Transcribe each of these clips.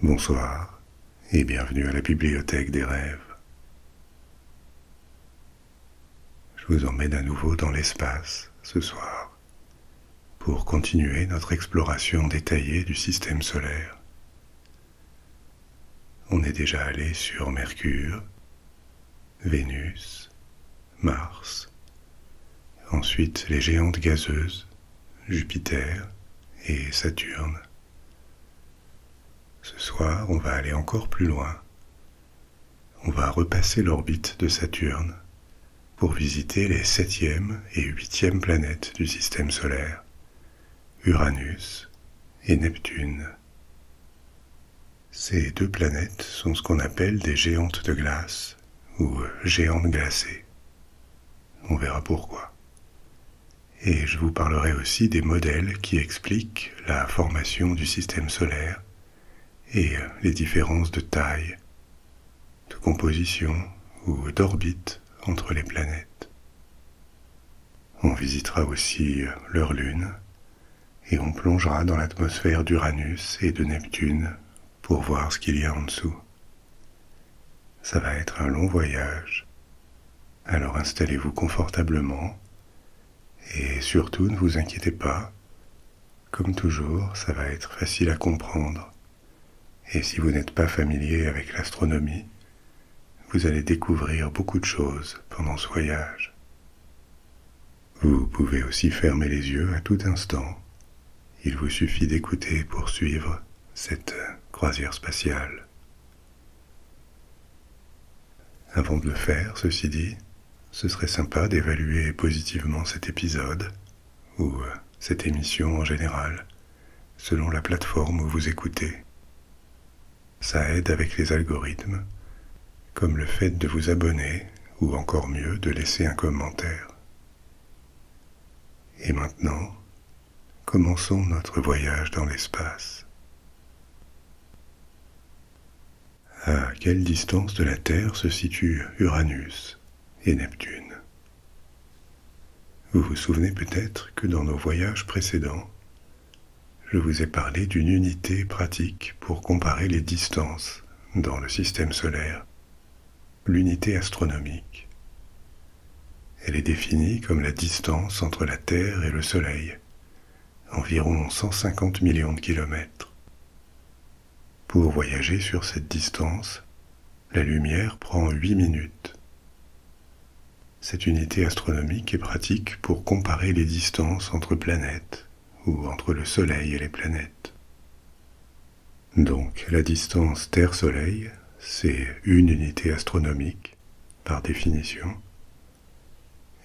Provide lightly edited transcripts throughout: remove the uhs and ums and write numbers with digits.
Bonsoir et bienvenue à la bibliothèque des rêves. Je vous emmène à nouveau dans l'espace ce soir pour continuer notre exploration détaillée du système solaire. On est déjà allé sur Mercure, Vénus, Mars, ensuite les géantes gazeuses, Jupiter et Saturne. Ce soir, on va aller encore plus loin. On va repasser l'orbite de Saturne pour visiter les 7e et 8e planètes du système solaire, Uranus et Neptune. Ces deux planètes sont ce qu'on appelle des géantes de glace ou géantes glacées. On verra pourquoi. Et je vous parlerai aussi des modèles qui expliquent la formation du système solaire et les différences de taille, de composition ou d'orbite entre les planètes. On visitera aussi leur lune et on plongera dans l'atmosphère d'Uranus et de Neptune pour voir ce qu'il y a en dessous. Ça va être un long voyage, alors installez-vous confortablement et surtout ne vous inquiétez pas, comme toujours, ça va être facile à comprendre. Et si vous n'êtes pas familier avec l'astronomie, vous allez découvrir beaucoup de choses pendant ce voyage. Vous pouvez aussi fermer les yeux à tout instant. Il vous suffit d'écouter pour suivre cette croisière spatiale. Avant de le faire, ceci dit, ce serait sympa d'évaluer positivement cet épisode, ou cette émission en général, selon la plateforme où vous écoutez. Ça aide avec les algorithmes, comme le fait de vous abonner, ou encore mieux, de laisser un commentaire. Et maintenant, commençons notre voyage dans l'espace. À quelle distance de la Terre se situent Uranus et Neptune? Vous vous souvenez peut-être que dans nos voyages précédents, je vous ai parlé d'une unité pratique pour comparer les distances dans le système solaire, l'unité astronomique. Elle est définie comme la distance entre la Terre et le Soleil, environ 150 millions de kilomètres. Pour voyager sur cette distance, la lumière prend 8 minutes. Cette unité astronomique est pratique pour comparer les distances entre planètes, ou entre le Soleil et les planètes. Donc la distance Terre-Soleil, c'est une unité astronomique, par définition.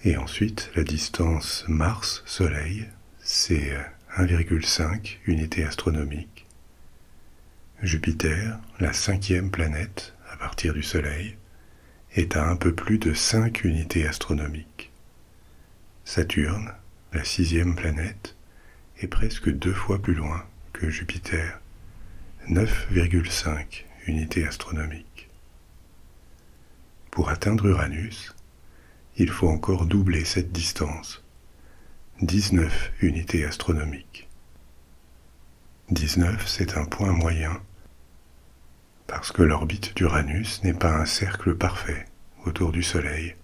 Et ensuite, la distance Mars-Soleil, c'est 1,5 unité astronomique. Jupiter, la 5e planète à partir du Soleil, est à un peu plus de 5 unités astronomiques. Saturne, la 6e planète, est presque 2 fois plus loin que Jupiter, 9,5 unités astronomiques. Pour atteindre Uranus, il faut encore doubler cette distance, 19 unités astronomiques. 19, c'est un point moyen, parce que l'orbite d'Uranus n'est pas un cercle parfait autour du Soleil.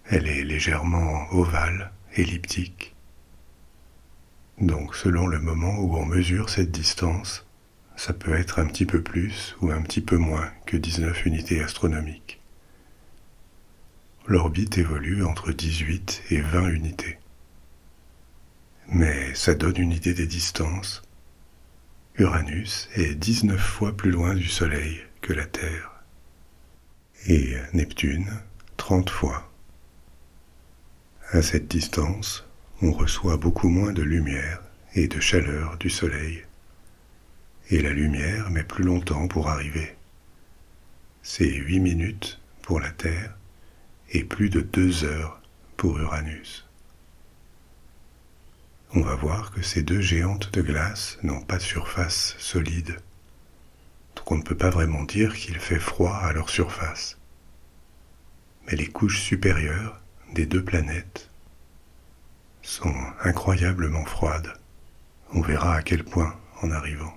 Elle est légèrement ovale, elliptique. Donc selon le moment où on mesure cette distance, ça peut être un petit peu plus ou un petit peu moins que 19 unités astronomiques. L'orbite évolue entre 18 et 20 unités. Mais ça donne une idée des distances. Uranus est 19 fois plus loin du Soleil que la Terre. Et Neptune, 30 fois. À cette distance, on reçoit beaucoup moins de lumière et de chaleur du Soleil. Et la lumière met plus longtemps pour arriver. C'est 8 minutes pour la Terre et plus de 2 heures pour Uranus. On va voir que ces deux géantes de glace n'ont pas de surface solide. Donc on ne peut pas vraiment dire qu'il fait froid à leur surface. Mais les couches supérieures des deux planètes sont incroyablement froides. On verra à quel point en arrivant.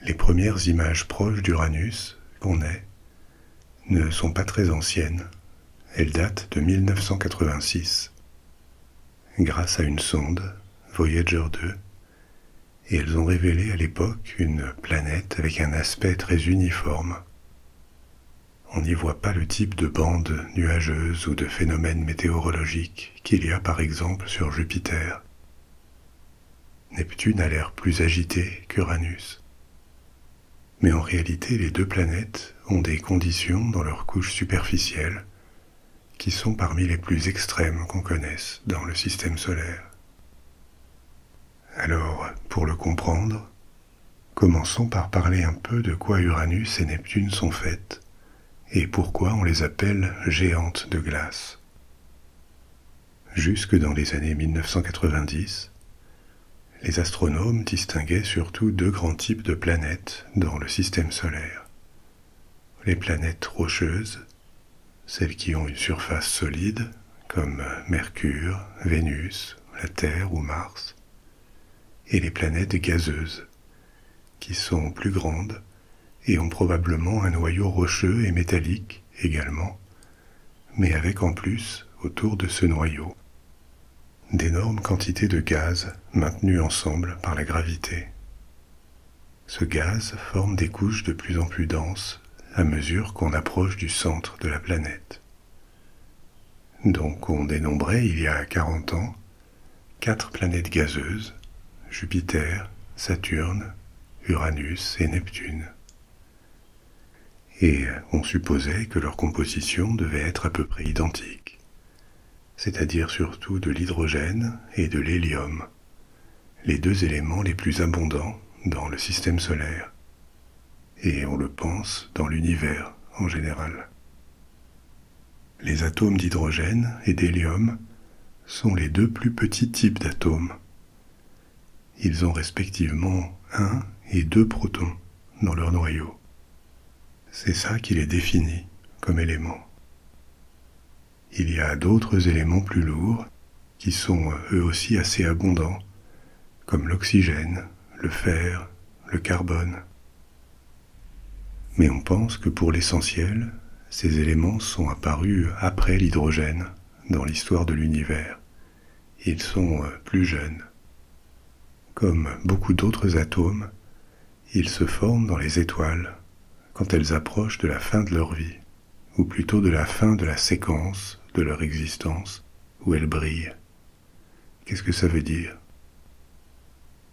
les premières images proches d'Uranus qu'on ait ne sont pas très anciennes. Elles datent de 1986, grâce à une sonde, Voyager 2, et elles ont révélé à l'époque une planète avec un aspect très uniforme. On n'y voit pas le type de bandes nuageuses ou de phénomènes météorologiques qu'il y a par exemple sur Jupiter. Neptune a l'air plus agité qu'Uranus. Mais en réalité, les deux planètes ont des conditions dans leur couche superficielle qui sont parmi les plus extrêmes qu'on connaisse dans le système solaire. Alors, pour le comprendre, commençons par parler un peu de quoi Uranus et Neptune sont faites et pourquoi on les appelle géantes de glace. Jusque dans les années 1990, les astronomes distinguaient surtout deux grands types de planètes dans le système solaire. Les planètes rocheuses, celles qui ont une surface solide, comme Mercure, Vénus, la Terre ou Mars, et les planètes gazeuses, qui sont plus grandes et ont probablement un noyau rocheux et métallique également, mais avec en plus, autour de ce noyau, d'énormes quantités de gaz maintenus ensemble par la gravité. Ce gaz forme des couches de plus en plus denses à mesure qu'on approche du centre de la planète. Donc on dénombrait il y a 40 ans 4 planètes gazeuses, Jupiter, Saturne, Uranus et Neptune. Et on supposait que leur composition devait être à peu près identique, c'est-à-dire surtout de l'hydrogène et de l'hélium, les deux éléments les plus abondants dans le système solaire, et on le pense dans l'univers en général. Les atomes d'hydrogène et d'hélium sont les deux plus petits types d'atomes. Ils ont respectivement 1 et 2 protons dans leur noyau. C'est ça qui les définit comme éléments. Il y a d'autres éléments plus lourds qui sont eux aussi assez abondants, comme l'oxygène, le fer, le carbone. Mais on pense que pour l'essentiel, ces éléments sont apparus après l'hydrogène dans l'histoire de l'univers. Ils sont plus jeunes. Comme beaucoup d'autres atomes, ils se forment dans les étoiles quand elles approchent de la fin de leur vie, ou plutôt de la fin de la séquence de leur existence, où elles brillent. Qu'est-ce que ça veut dire ?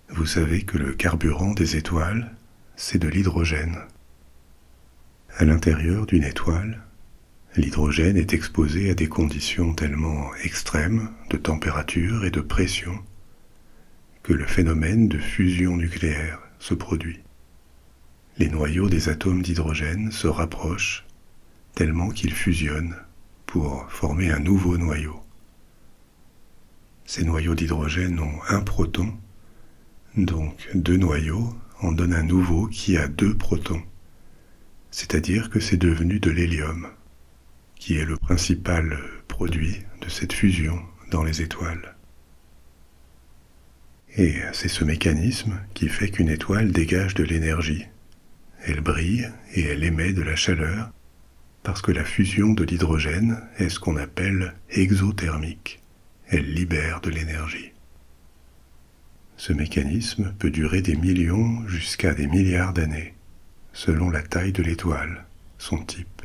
Vous savez que le carburant des étoiles, c'est de l'hydrogène. À l'intérieur d'une étoile, l'hydrogène est exposé à des conditions tellement extrêmes de température et de pression que le phénomène de fusion nucléaire se produit. Les noyaux des atomes d'hydrogène se rapprochent tellement qu'ils fusionnent pour former un nouveau noyau. Ces noyaux d'hydrogène ont un proton, donc 2 noyaux en donnent un nouveau qui a 2 protons. C'est-à-dire que c'est devenu de l'hélium, qui est le principal produit de cette fusion dans les étoiles. Et c'est ce mécanisme qui fait qu'une étoile dégage de l'énergie. Elle brille et elle émet de la chaleur, parce que la fusion de l'hydrogène est ce qu'on appelle exothermique. Elle libère de l'énergie. Ce mécanisme peut durer des millions jusqu'à des milliards d'années, selon la taille de l'étoile, son type.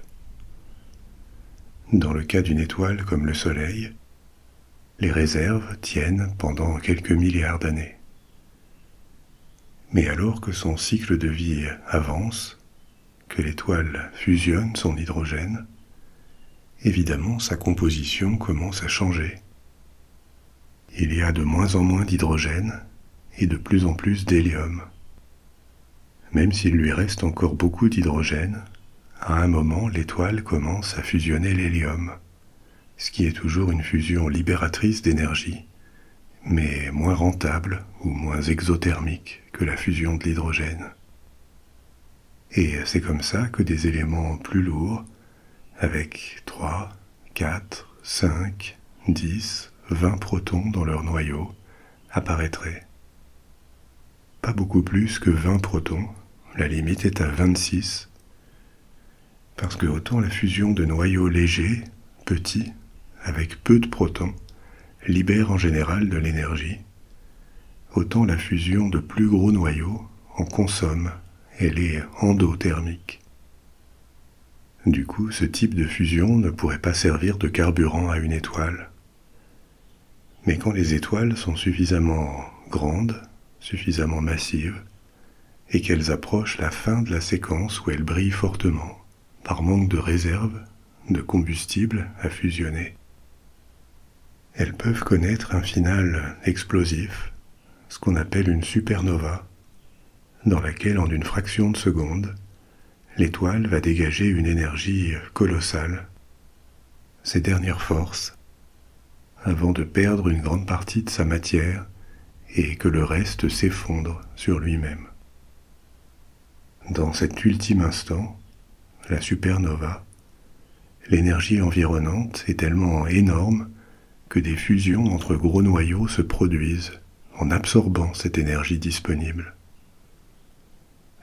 Dans le cas d'une étoile comme le Soleil, les réserves tiennent pendant quelques milliards d'années. Mais alors que son cycle de vie avance, que l'étoile fusionne son hydrogène, évidemment sa composition commence à changer. Il y a de moins en moins d'hydrogène et de plus en plus d'hélium. Même s'il lui reste encore beaucoup d'hydrogène, à un moment l'étoile commence à fusionner l'hélium, ce qui est toujours une fusion libératrice d'énergie, mais moins rentable ou moins exothermique que la fusion de l'hydrogène. Et c'est comme ça que des éléments plus lourds, avec 3, 4, 5, 10, 20 protons dans leur noyau, apparaîtraient. Pas beaucoup plus que 20 protons, la limite est à 26, parce que autant la fusion de noyaux légers, petits, avec peu de protons, libère en général de l'énergie, autant la fusion de plus gros noyaux en consomme, elle est endothermique. Du coup, ce type de fusion ne pourrait pas servir de carburant à une étoile. Mais quand les étoiles sont suffisamment grandes, suffisamment massives, et qu'elles approchent la fin de la séquence où elles brillent fortement, par manque de réserve, de combustible à fusionner, elles peuvent connaître un final explosif, ce qu'on appelle une supernova, dans laquelle en une fraction de seconde, l'étoile va dégager une énergie colossale, ses dernières forces, avant de perdre une grande partie de sa matière et que le reste s'effondre sur lui-même. Dans cet ultime instant, la supernova, l'énergie environnante est tellement énorme que des fusions entre gros noyaux se produisent en absorbant cette énergie disponible.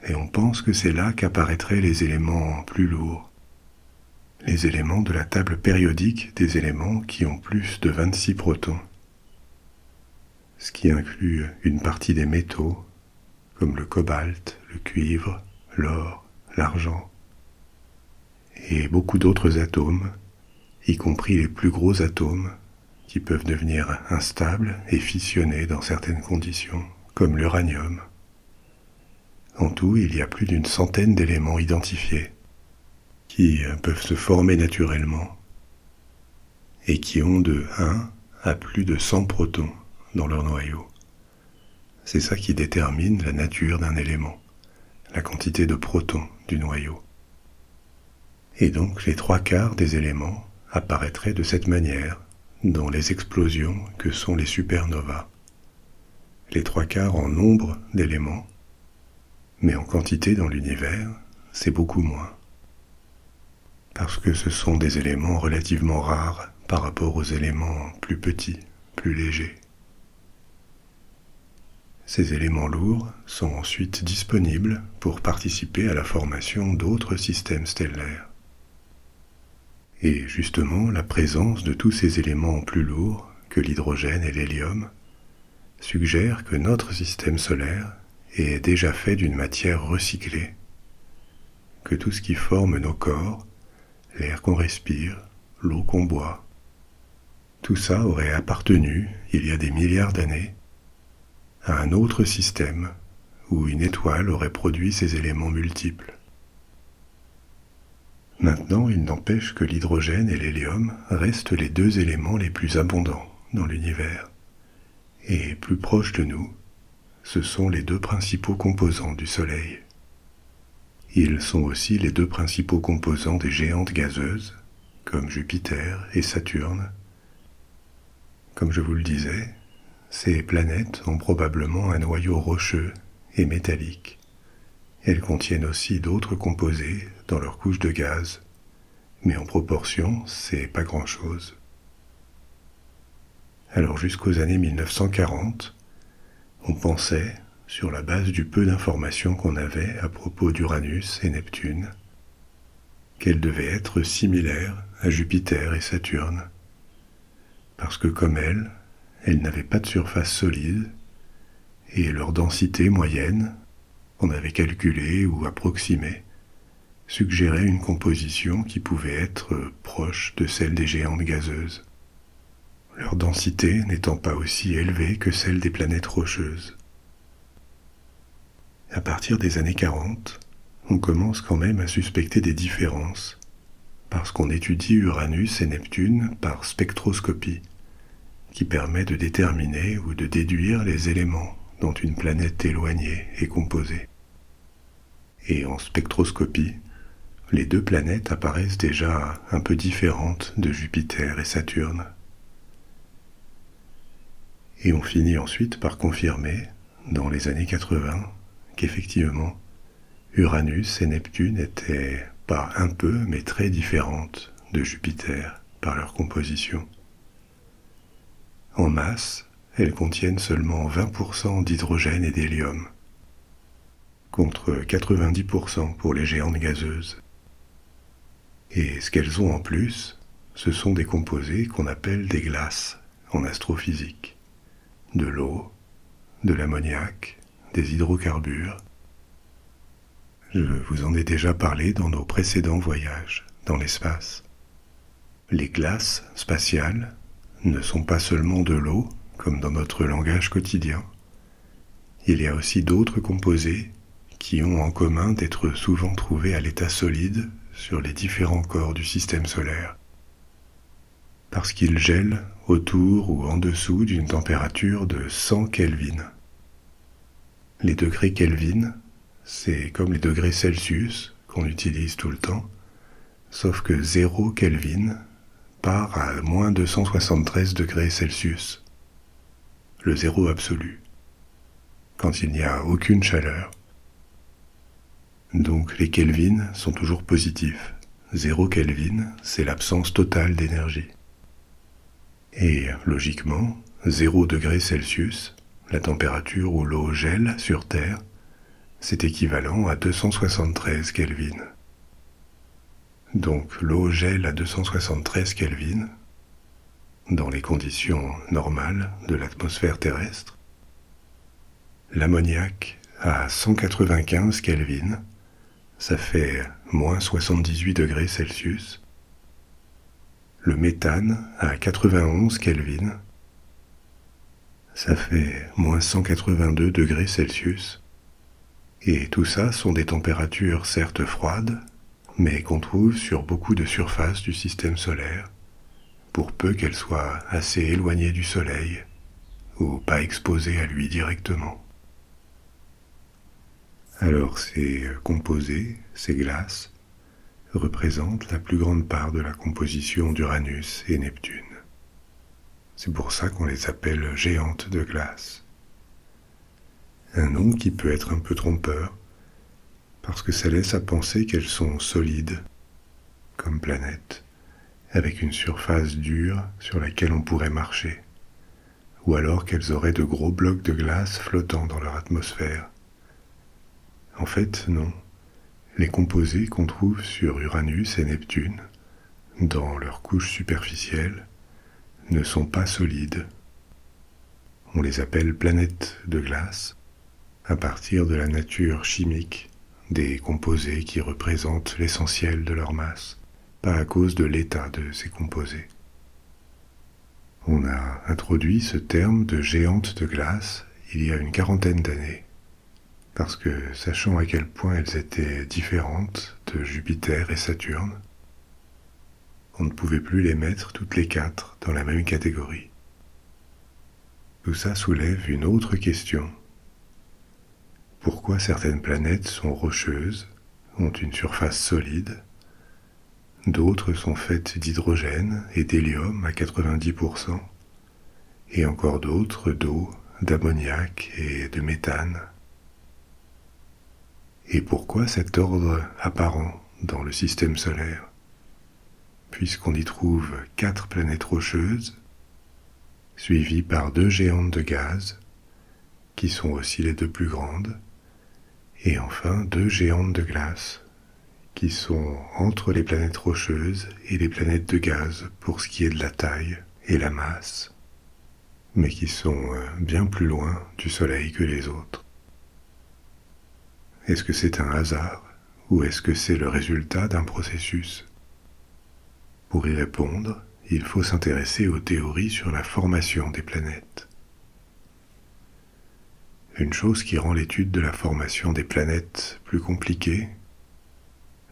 Et on pense que c'est là qu'apparaîtraient les éléments plus lourds, les éléments de la table périodique des éléments qui ont plus de 26 protons, ce qui inclut une partie des métaux, comme le cobalt, le cuivre, l'or, l'argent, et beaucoup d'autres atomes, y compris les plus gros atomes, qui peuvent devenir instables et fissionner dans certaines conditions, comme l'uranium. En tout, il y a plus d'une centaine d'éléments identifiés, qui peuvent se former naturellement, et qui ont de 1 à plus de 100 protons dans leur noyau. C'est ça qui détermine la nature d'un élément, la quantité de protons du noyau. Et donc les 3/4 des éléments apparaîtraient de cette manière dans les explosions que sont les supernovas. Les 3/4 en nombre d'éléments, mais en quantité dans l'univers, c'est beaucoup moins. Parce que ce sont des éléments relativement rares par rapport aux éléments plus petits, plus légers. Ces éléments lourds sont ensuite disponibles pour participer à la formation d'autres systèmes stellaires. Et justement, la présence de tous ces éléments plus lourds que l'hydrogène et l'hélium suggère que notre système solaire est déjà fait d'une matière recyclée, que tout ce qui forme nos corps, l'air qu'on respire, l'eau qu'on boit, tout ça aurait appartenu, il y a des milliards d'années, à un autre système où une étoile aurait produit ces éléments multiples. Maintenant, il n'empêche que l'hydrogène et l'hélium restent les 2 éléments les plus abondants dans l'univers. Et plus proches de nous, ce sont les 2 principaux composants du Soleil. Ils sont aussi les 2 principaux composants des géantes gazeuses, comme Jupiter et Saturne. Comme je vous le disais, ces planètes ont probablement un noyau rocheux et métallique. Elles contiennent aussi d'autres composés dans leur couche de gaz, mais en proportion, c'est pas grand-chose. Alors jusqu'aux années 1940, on pensait, sur la base du peu d'informations qu'on avait à propos d'Uranus et Neptune, qu'elles devaient être similaires à Jupiter et Saturne, parce que comme elles n'avaient pas de surface solide, et leur densité moyenne, qu'on avait calculée ou approximée, suggérait une composition qui pouvait être proche de celle des géantes gazeuses, leur densité n'étant pas aussi élevée que celle des planètes rocheuses. À partir des années 40, on commence quand même à suspecter des différences, parce qu'on étudie Uranus et Neptune par spectroscopie, qui permet de déterminer ou de déduire les éléments dont une planète éloignée est composée. Et en spectroscopie, les 2 planètes apparaissent déjà un peu différentes de Jupiter et Saturne. Et on finit ensuite par confirmer, dans les années 80, qu'effectivement, Uranus et Neptune étaient pas un peu, mais très différentes de Jupiter par leur composition. En masse, elles contiennent seulement 20% d'hydrogène et d'hélium. contre 90% pour les géantes gazeuses. Et ce qu'elles ont en plus, ce sont des composés qu'on appelle des glaces en astrophysique. De l'eau, de l'ammoniac, des hydrocarbures. Je vous en ai déjà parlé dans nos précédents voyages dans l'espace. Les glaces spatiales ne sont pas seulement de l'eau, comme dans notre langage quotidien. Il y a aussi d'autres composés qui ont en commun d'être souvent trouvés à l'état solide sur les différents corps du système solaire, parce qu'ils gèlent autour ou en dessous d'une température de 100 Kelvin. Les degrés Kelvin, c'est comme les degrés Celsius qu'on utilise tout le temps, sauf que 0 Kelvin part à moins 273 degrés Celsius, le zéro absolu, quand il n'y a aucune chaleur. Donc les Kelvin sont toujours positifs. 0 Kelvin, c'est l'absence totale d'énergie. Et logiquement, 0 degré Celsius, la température où l'eau gèle sur Terre, c'est équivalent à 273 Kelvin. Donc l'eau gèle à 273 Kelvin, dans les conditions normales de l'atmosphère terrestre. L'ammoniac à 195 Kelvin, ça fait moins 78 degrés Celsius. Le méthane à 91 Kelvin, ça fait moins 182 degrés Celsius. Et tout ça sont des températures certes froides, mais qu'on trouve sur beaucoup de surfaces du système solaire, pour peu qu'elles soient assez éloignées du Soleil, ou pas exposées à lui directement. Alors ces composés, ces glaces, représentent la plus grande part de la composition d'Uranus et Neptune. C'est pour ça qu'on les appelle géantes de glace. Un nom qui peut être un peu trompeur, parce que ça laisse à penser qu'elles sont solides, comme planètes, avec une surface dure sur laquelle on pourrait marcher, ou alors qu'elles auraient de gros blocs de glace flottant dans leur atmosphère. En fait, non. Les composés qu'on trouve sur Uranus et Neptune, dans leur couche superficielle, ne sont pas solides. On les appelle planètes de glace, à partir de la nature chimique des composés qui représentent l'essentiel de leur masse, pas à cause de l'état de ces composés. On a introduit ce terme de géante de glace il y a une quarantaine d'années, parce que, sachant à quel point elles étaient différentes de Jupiter et Saturne, on ne pouvait plus les mettre toutes les quatre dans la même catégorie. Tout ça soulève une autre question. Pourquoi certaines planètes sont rocheuses, ont une surface solide, d'autres sont faites d'hydrogène et d'hélium à 90%, et encore d'autres d'eau, d'ammoniac et de méthane. Et pourquoi cet ordre apparent dans le système solaire? Puisqu'on y trouve 4 planètes rocheuses, suivies par 2 géantes de gaz, qui sont aussi les 2 plus grandes, et enfin 2 géantes de glace, qui sont entre les planètes rocheuses et les planètes de gaz pour ce qui est de la taille et la masse, mais qui sont bien plus loin du Soleil que les autres. Est-ce que c'est un hasard ou est-ce que c'est le résultat d'un processus? Pour y répondre, il faut s'intéresser aux théories sur la formation des planètes. Une chose qui rend l'étude de la formation des planètes plus compliquée,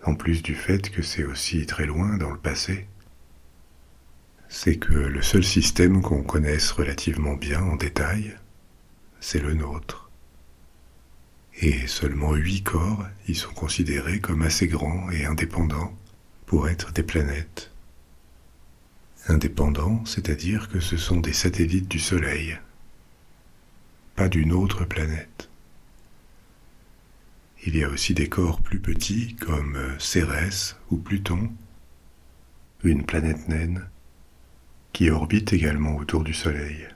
en plus du fait que c'est aussi très loin dans le passé, c'est que le seul système qu'on connaisse relativement bien en détail, c'est le nôtre. Et seulement 8 corps y sont considérés comme assez grands et indépendants pour être des planètes. Indépendants, c'est-à-dire que ce sont des satellites du Soleil, pas d'une autre planète. Il y a aussi des corps plus petits comme Cérès ou Pluton, une planète naine, qui orbite également autour du Soleil.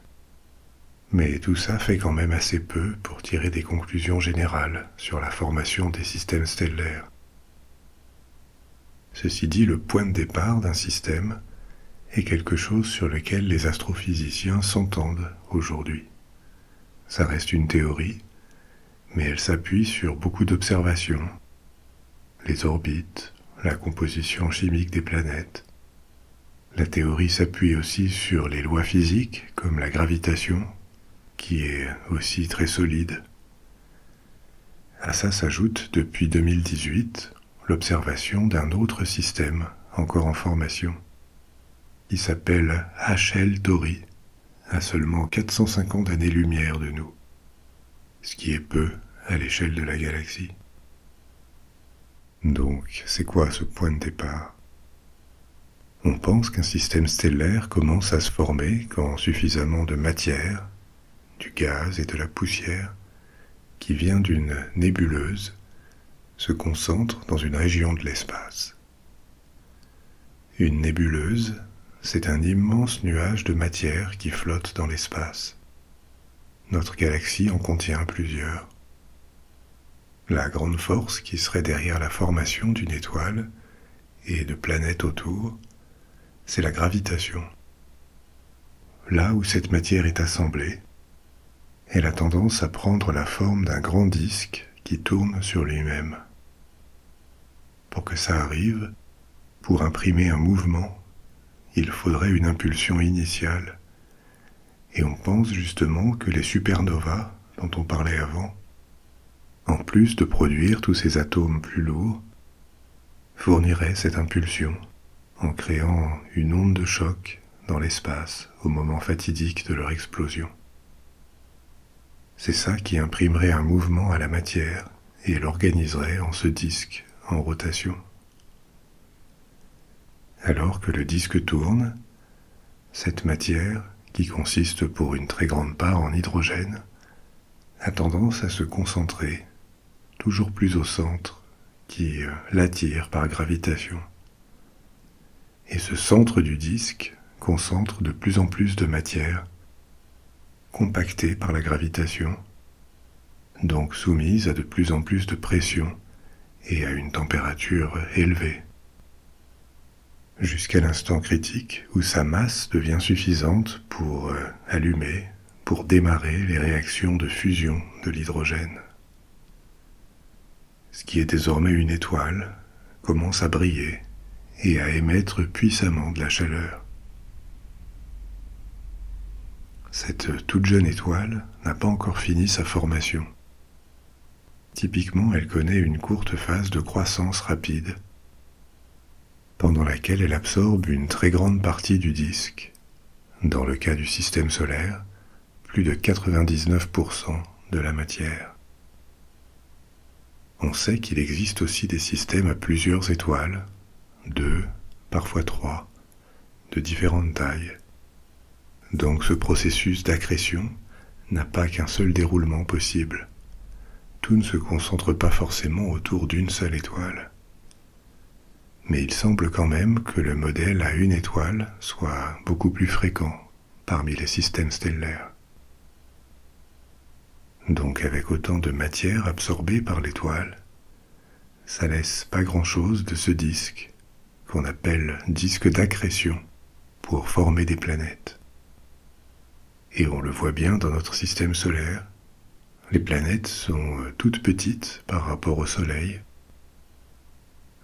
Mais tout ça fait quand même assez peu pour tirer des conclusions générales sur la formation des systèmes stellaires. Ceci dit, le point de départ d'un système est quelque chose sur lequel les astrophysiciens s'entendent aujourd'hui. Ça reste une théorie, mais elle s'appuie sur beaucoup d'observations. Les orbites, la composition chimique des planètes. La théorie s'appuie aussi sur les lois physiques, comme la gravitation, qui est aussi très solide. À ça s'ajoute, depuis 2018, l'observation d'un autre système, encore en formation, qui s'appelle HL Tauri, à seulement 450 années-lumière de nous, ce qui est peu à l'échelle de la galaxie. Donc, c'est quoi ce point de départ? On pense qu'un système stellaire commence à se former quand suffisamment de matière, du gaz et de la poussière, qui vient d'une nébuleuse, se concentre dans une région de l'espace. Une nébuleuse, c'est un immense nuage de matière qui flotte dans l'espace. Notre galaxie en contient plusieurs. La grande force qui serait derrière la formation d'une étoile et de planètes autour, c'est la gravitation. Là où cette matière est assemblée, elle a tendance à prendre la forme d'un grand disque qui tourne sur lui-même. Pour que ça arrive, pour imprimer un mouvement, il faudrait une impulsion initiale. Et on pense justement que les supernovas, dont on parlait avant, en plus de produire tous ces atomes plus lourds, fourniraient cette impulsion en créant une onde de choc dans l'espace au moment fatidique de leur explosion. C'est ça qui imprimerait un mouvement à la matière et l'organiserait en ce disque en rotation. Alors que le disque tourne, cette matière, qui consiste pour une très grande part en hydrogène, a tendance à se concentrer toujours plus au centre, qui l'attire par gravitation. Et ce centre du disque concentre de plus en plus de matière, compactée par la gravitation, donc soumise à de plus en plus de pression et à une température élevée, jusqu'à l'instant critique où sa masse devient suffisante pour allumer, pour démarrer les réactions de fusion de l'hydrogène. Ce qui est désormais une étoile commence à briller et à émettre puissamment de la chaleur. Cette toute jeune étoile n'a pas encore fini sa formation. Typiquement, elle connaît une courte phase de croissance rapide, pendant laquelle elle absorbe une très grande partie du disque. Dans le cas du système solaire, plus de 99% de la matière. On sait qu'il existe aussi des systèmes à plusieurs étoiles, 2, parfois 3, de différentes tailles. Donc ce processus d'accrétion n'a pas qu'un seul déroulement possible. Tout ne se concentre pas forcément autour d'une seule étoile. Mais il semble quand même que le modèle à une étoile soit beaucoup plus fréquent parmi les systèmes stellaires. Donc avec autant de matière absorbée par l'étoile, ça laisse pas grand-chose de ce disque, qu'on appelle disque d'accrétion, pour former des planètes. Et on le voit bien dans notre système solaire, les planètes sont toutes petites par rapport au Soleil,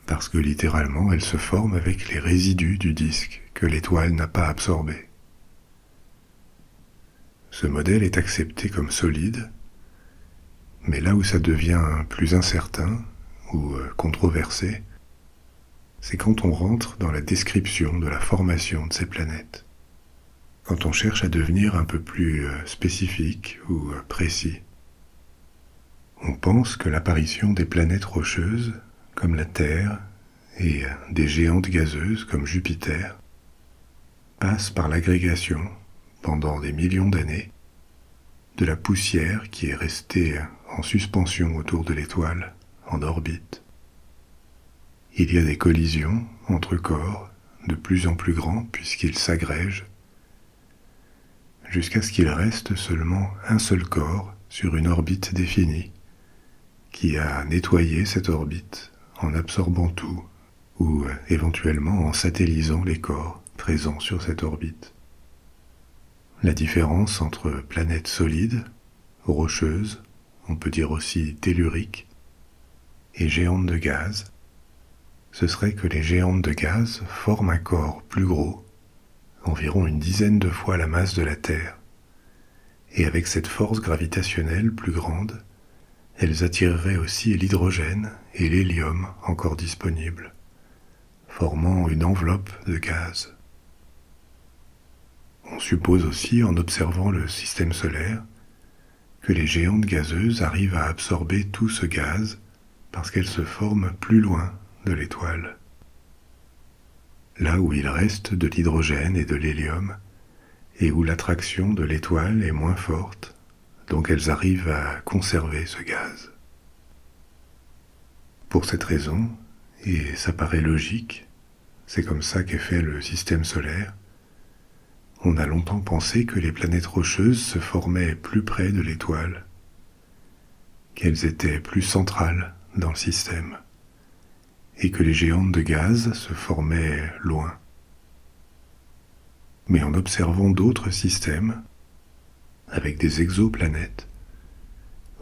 parce que littéralement elles se forment avec les résidus du disque que l'étoile n'a pas absorbé. Ce modèle est accepté comme solide, mais là où ça devient plus incertain ou controversé, c'est quand on rentre dans la description de la formation de ces planètes. Quand on cherche à devenir un peu plus spécifique ou précis. On pense que l'apparition des planètes rocheuses, comme la Terre, et des géantes gazeuses comme Jupiter, passe par l'agrégation, pendant des millions d'années, de la poussière qui est restée en suspension autour de l'étoile, en orbite. Il y a des collisions entre corps de plus en plus grands puisqu'ils s'agrègent. jusqu'à ce qu'il reste seulement un seul corps sur une orbite définie, qui a nettoyé cette orbite en absorbant tout, ou éventuellement en satellisant les corps présents sur cette orbite. La différence entre planètes solides, rocheuses, on peut dire aussi telluriques, et géantes de gaz, ce serait que les géantes de gaz forment un corps plus gros, environ une dizaine de fois la masse de la Terre, et avec cette force gravitationnelle plus grande, elles attireraient aussi l'hydrogène et l'hélium encore disponibles, formant une enveloppe de gaz. On suppose aussi, en observant le système solaire, que les géantes gazeuses arrivent à absorber tout ce gaz parce qu'elles se forment plus loin de l'étoile. Là où il reste de l'hydrogène et de l'hélium, et où l'attraction de l'étoile est moins forte, donc elles arrivent à conserver ce gaz. Pour cette raison, et ça paraît logique, c'est comme ça qu'est fait le système solaire, on a longtemps pensé que les planètes rocheuses se formaient plus près de l'étoile, qu'elles étaient plus centrales dans le système, et que les géantes de gaz se formaient loin. Mais en observant d'autres systèmes, avec des exoplanètes,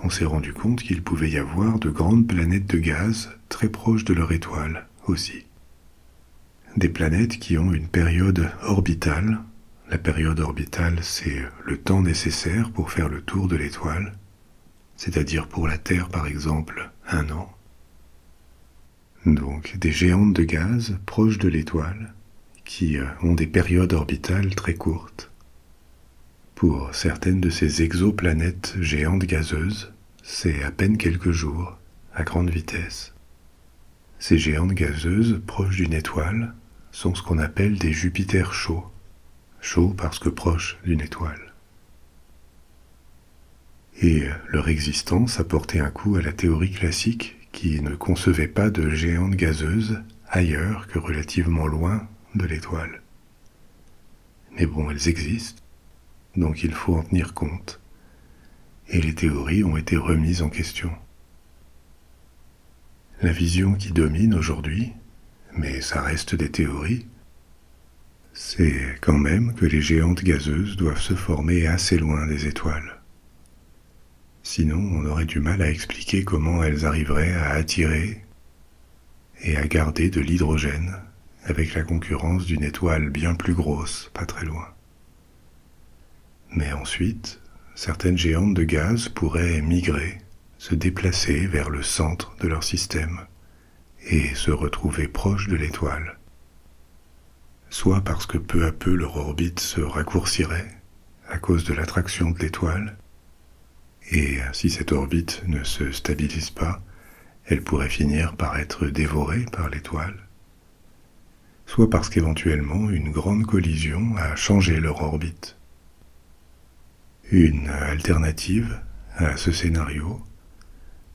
on s'est rendu compte qu'il pouvait y avoir de grandes planètes de gaz très proches de leur étoile aussi. Des planètes qui ont une période orbitale. La période orbitale, c'est le temps nécessaire pour faire le tour de l'étoile, c'est-à-dire pour la Terre par exemple, 1 an. Donc des géantes de gaz proches de l'étoile qui ont des périodes orbitales très courtes. Pour certaines de ces exoplanètes géantes gazeuses, c'est à peine quelques jours, à grande vitesse. Ces géantes gazeuses proches d'une étoile sont ce qu'on appelle des Jupiters chauds. Chaud parce que proche d'une étoile. Et leur existence a porté un coup à la théorie classique qui ne concevait pas de géantes gazeuses ailleurs que relativement loin de l'étoile. Mais bon, elles existent, donc il faut en tenir compte, et les théories ont été remises en question. La vision qui domine aujourd'hui, mais ça reste des théories, c'est quand même que les géantes gazeuses doivent se former assez loin des étoiles. Sinon, on aurait du mal à expliquer comment elles arriveraient à attirer et à garder de l'hydrogène avec la concurrence d'une étoile bien plus grosse, pas très loin. Mais ensuite, certaines géantes de gaz pourraient migrer, se déplacer vers le centre de leur système et se retrouver proches de l'étoile. Soit parce que peu à peu leur orbite se raccourcirait à cause de l'attraction de l'étoile, et si cette orbite ne se stabilise pas, elle pourrait finir par être dévorée par l'étoile, soit parce qu'éventuellement une grande collision a changé leur orbite. Une alternative à ce scénario,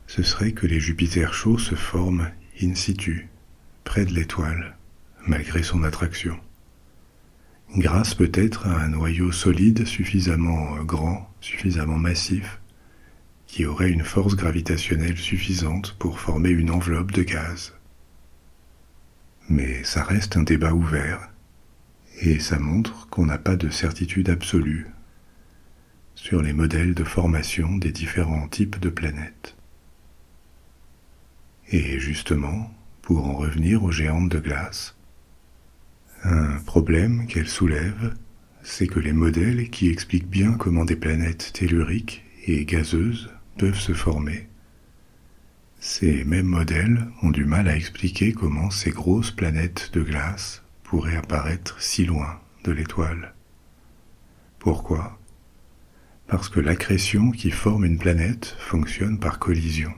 ce serait que les Jupiters chauds se forment in situ, près de l'étoile, malgré son attraction, grâce peut-être à un noyau solide suffisamment grand, suffisamment massif, qui aurait une force gravitationnelle suffisante pour former une enveloppe de gaz. Mais ça reste un débat ouvert, et ça montre qu'on n'a pas de certitude absolue sur les modèles de formation des différents types de planètes. Et justement, pour en revenir aux géantes de glace, un problème qu'elles soulèvent, c'est que les modèles qui expliquent bien comment des planètes telluriques et gazeuses peuvent se former, ces mêmes modèles ont du mal à expliquer comment ces grosses planètes de glace pourraient apparaître si loin de l'étoile. Pourquoi ? Parce que l'accrétion qui forme une planète fonctionne par collision.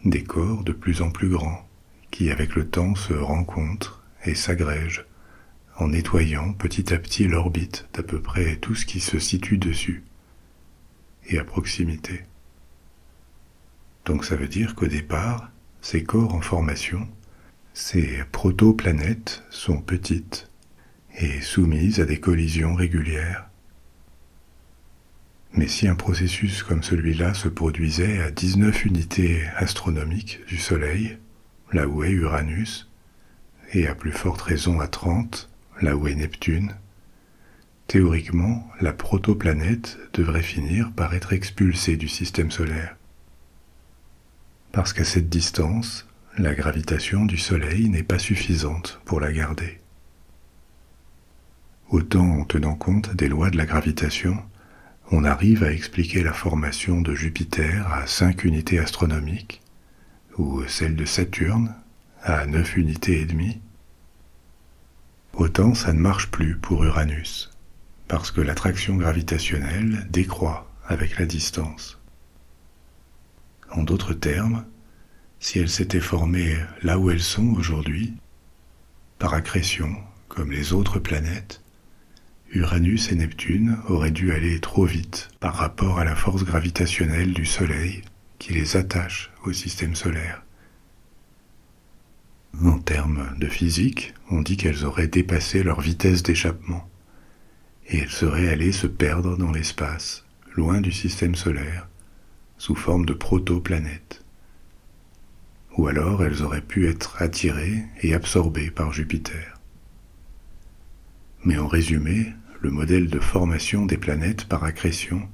Des corps de plus en plus grands, qui avec le temps se rencontrent et s'agrègent, en nettoyant petit à petit l'orbite d'à peu près tout ce qui se situe dessus, et à proximité. Donc ça veut dire qu'au départ, ces corps en formation, ces protoplanètes sont petites et soumises à des collisions régulières, Mais si un processus comme celui-là se produisait à 19 unités astronomiques du Soleil, là où est Uranus, et à plus forte raison à 30, là où est Neptune, théoriquement, la protoplanète devrait finir par être expulsée du système solaire. Parce qu'à cette distance, la gravitation du Soleil n'est pas suffisante pour la garder. Autant en tenant compte des lois de la gravitation, on arrive à expliquer la formation de Jupiter à 5 unités astronomiques, ou celle de Saturne à 9 unités et demie. Autant ça ne marche plus pour Uranus, parce que l'attraction gravitationnelle décroît avec la distance. En d'autres termes, si elles s'étaient formées là où elles sont aujourd'hui, par accrétion, comme les autres planètes, Uranus et Neptune auraient dû aller trop vite par rapport à la force gravitationnelle du Soleil qui les attache au système solaire. En termes de physique, on dit qu'elles auraient dépassé leur vitesse d'échappement, et elles seraient allées se perdre dans l'espace, loin du système solaire, sous forme de protoplanètes. Ou alors elles auraient pu être attirées et absorbées par Jupiter. Mais en résumé, le modèle de formation des planètes par accrétion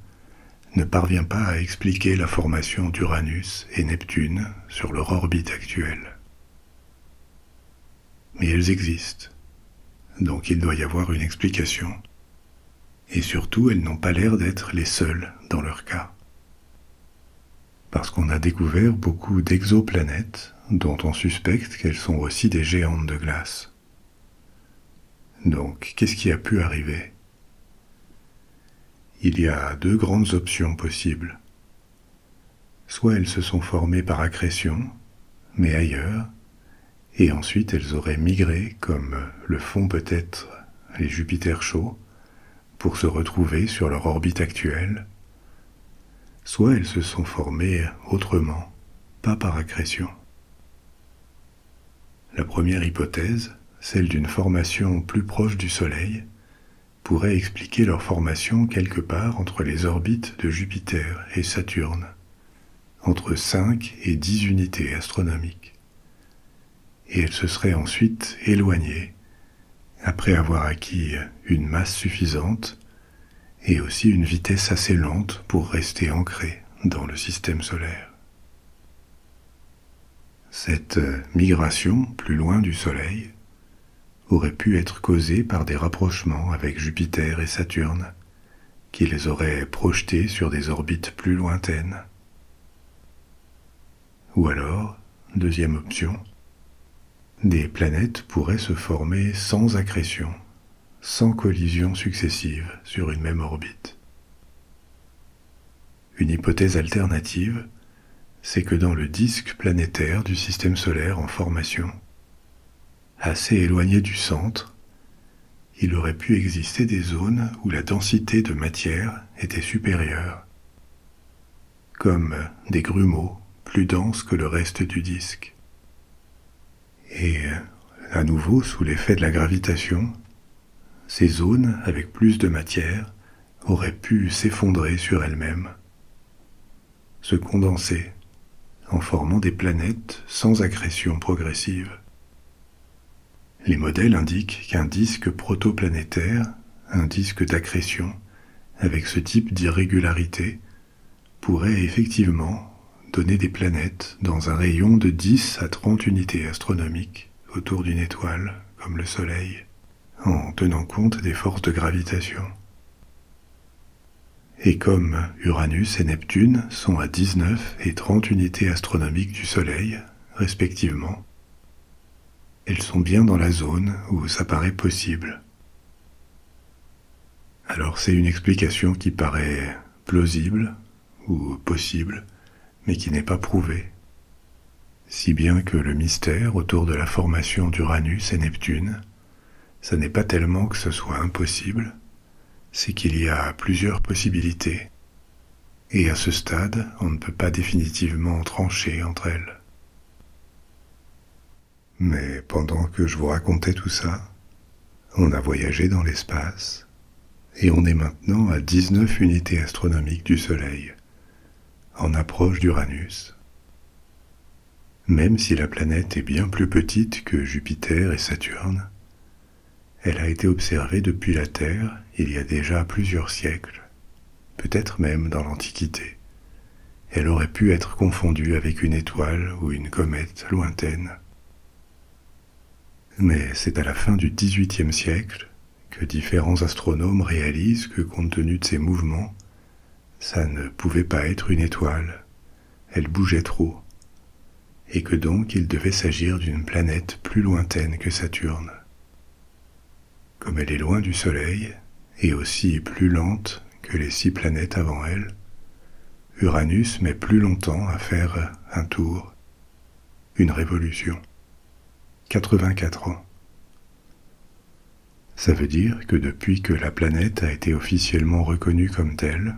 ne parvient pas à expliquer la formation d'Uranus et Neptune sur leur orbite actuelle. Mais elles existent, donc il doit y avoir une explication, et surtout elles n'ont pas l'air d'être les seules dans leur cas. Parce qu'on a découvert beaucoup d'exoplanètes dont on suspecte qu'elles sont aussi des géantes de glace. Donc, qu'est-ce qui a pu arriver? Il y a 2 grandes options possibles. Soit elles se sont formées par accrétion, mais ailleurs, et ensuite elles auraient migré, comme le font peut-être les Jupiters chauds, pour se retrouver sur leur orbite actuelle. Soit elles se sont formées autrement, pas par accrétion. La première hypothèse, celle d'une formation plus proche du Soleil, pourrait expliquer leur formation quelque part entre les orbites de Jupiter et Saturne, entre 5 et 10 unités astronomiques. Et elles se seraient ensuite éloignées, après avoir acquis une masse suffisante et aussi une vitesse assez lente pour rester ancrées dans le système solaire. Cette migration plus loin du Soleil aurait pu être causée par des rapprochements avec Jupiter et Saturne, qui les auraient projetés sur des orbites plus lointaines. Ou alors, deuxième option, des planètes pourraient se former sans accrétion, sans collisions successives sur une même orbite. Une hypothèse alternative, c'est que dans le disque planétaire du système solaire en formation, assez éloigné du centre, il aurait pu exister des zones où la densité de matière était supérieure, comme des grumeaux plus denses que le reste du disque. Et à nouveau, sous l'effet de la gravitation, ces zones avec plus de matière auraient pu s'effondrer sur elles-mêmes, se condenser en formant des planètes sans accrétion progressive. Les modèles indiquent qu'un disque protoplanétaire, un disque d'accrétion, avec ce type d'irrégularité, pourrait effectivement donner des planètes dans un rayon de 10 à 30 unités astronomiques autour d'une étoile, comme le Soleil, en tenant compte des forces de gravitation. Et comme Uranus et Neptune sont à 19 et 30 unités astronomiques du Soleil, respectivement, elles sont bien dans la zone où ça paraît possible. Alors c'est une explication qui paraît plausible ou possible, mais qui n'est pas prouvée. Si bien que le mystère autour de la formation d'Uranus et Neptune, ça n'est pas tellement que ce soit impossible, c'est qu'il y a plusieurs possibilités, et à ce stade, on ne peut pas définitivement trancher entre elles. Mais pendant que je vous racontais tout ça, on a voyagé dans l'espace, Et on est maintenant à 19 unités astronomiques du Soleil, en approche d'Uranus. Même si la planète est bien plus petite que Jupiter et Saturne, elle a été observée depuis la Terre il y a déjà plusieurs siècles, peut-être même dans l'Antiquité. Elle aurait pu être confondue avec une étoile ou une comète lointaine. Mais c'est à la fin du XVIIIe siècle que différents astronomes réalisent que, compte tenu de ses mouvements, ça ne pouvait pas être une étoile, elle bougeait trop, et que donc il devait s'agir d'une planète plus lointaine que Saturne. Comme elle est loin du Soleil, et aussi plus lente que les 6 planètes avant elle, Uranus met plus longtemps à faire un tour, une révolution. 84 ans. Ça veut dire que depuis que la planète a été officiellement reconnue comme telle,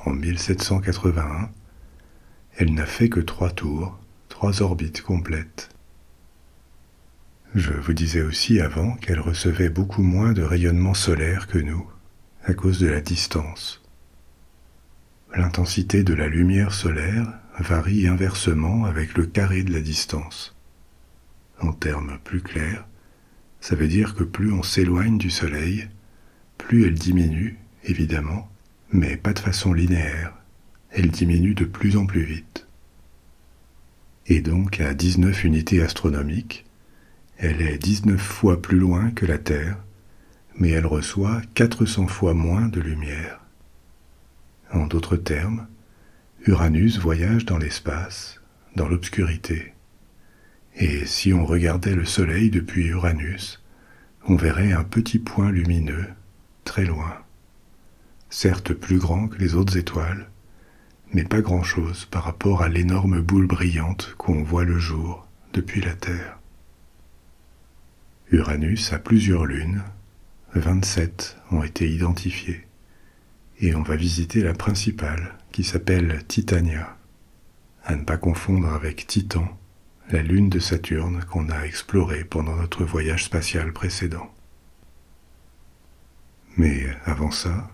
en 1781, elle n'a fait que 3 tours, 3 orbites complètes. Je vous disais aussi avant qu'elle recevait beaucoup moins de rayonnement solaire que nous, à cause de la distance. L'intensité de la lumière solaire varie inversement avec le carré de la distance. En termes plus clairs, ça veut dire que plus on s'éloigne du Soleil, plus elle diminue, évidemment, mais pas de façon linéaire. Elle diminue de plus en plus vite. Et donc, à 19 unités astronomiques, elle est 19 fois plus loin que la Terre, mais elle reçoit 400 fois moins de lumière. En d'autres termes, Uranus voyage dans l'espace, dans l'obscurité. Et si on regardait le Soleil depuis Uranus, on verrait un petit point lumineux, très loin. Certes plus grand que les autres étoiles, mais pas grand-chose par rapport à l'énorme boule brillante qu'on voit le jour depuis la Terre. Uranus a plusieurs lunes, 27 ont été identifiées, et on va visiter la principale, qui s'appelle Titania, à ne pas confondre avec Titan, la lune de Saturne qu'on a explorée pendant notre voyage spatial précédent. Mais avant ça,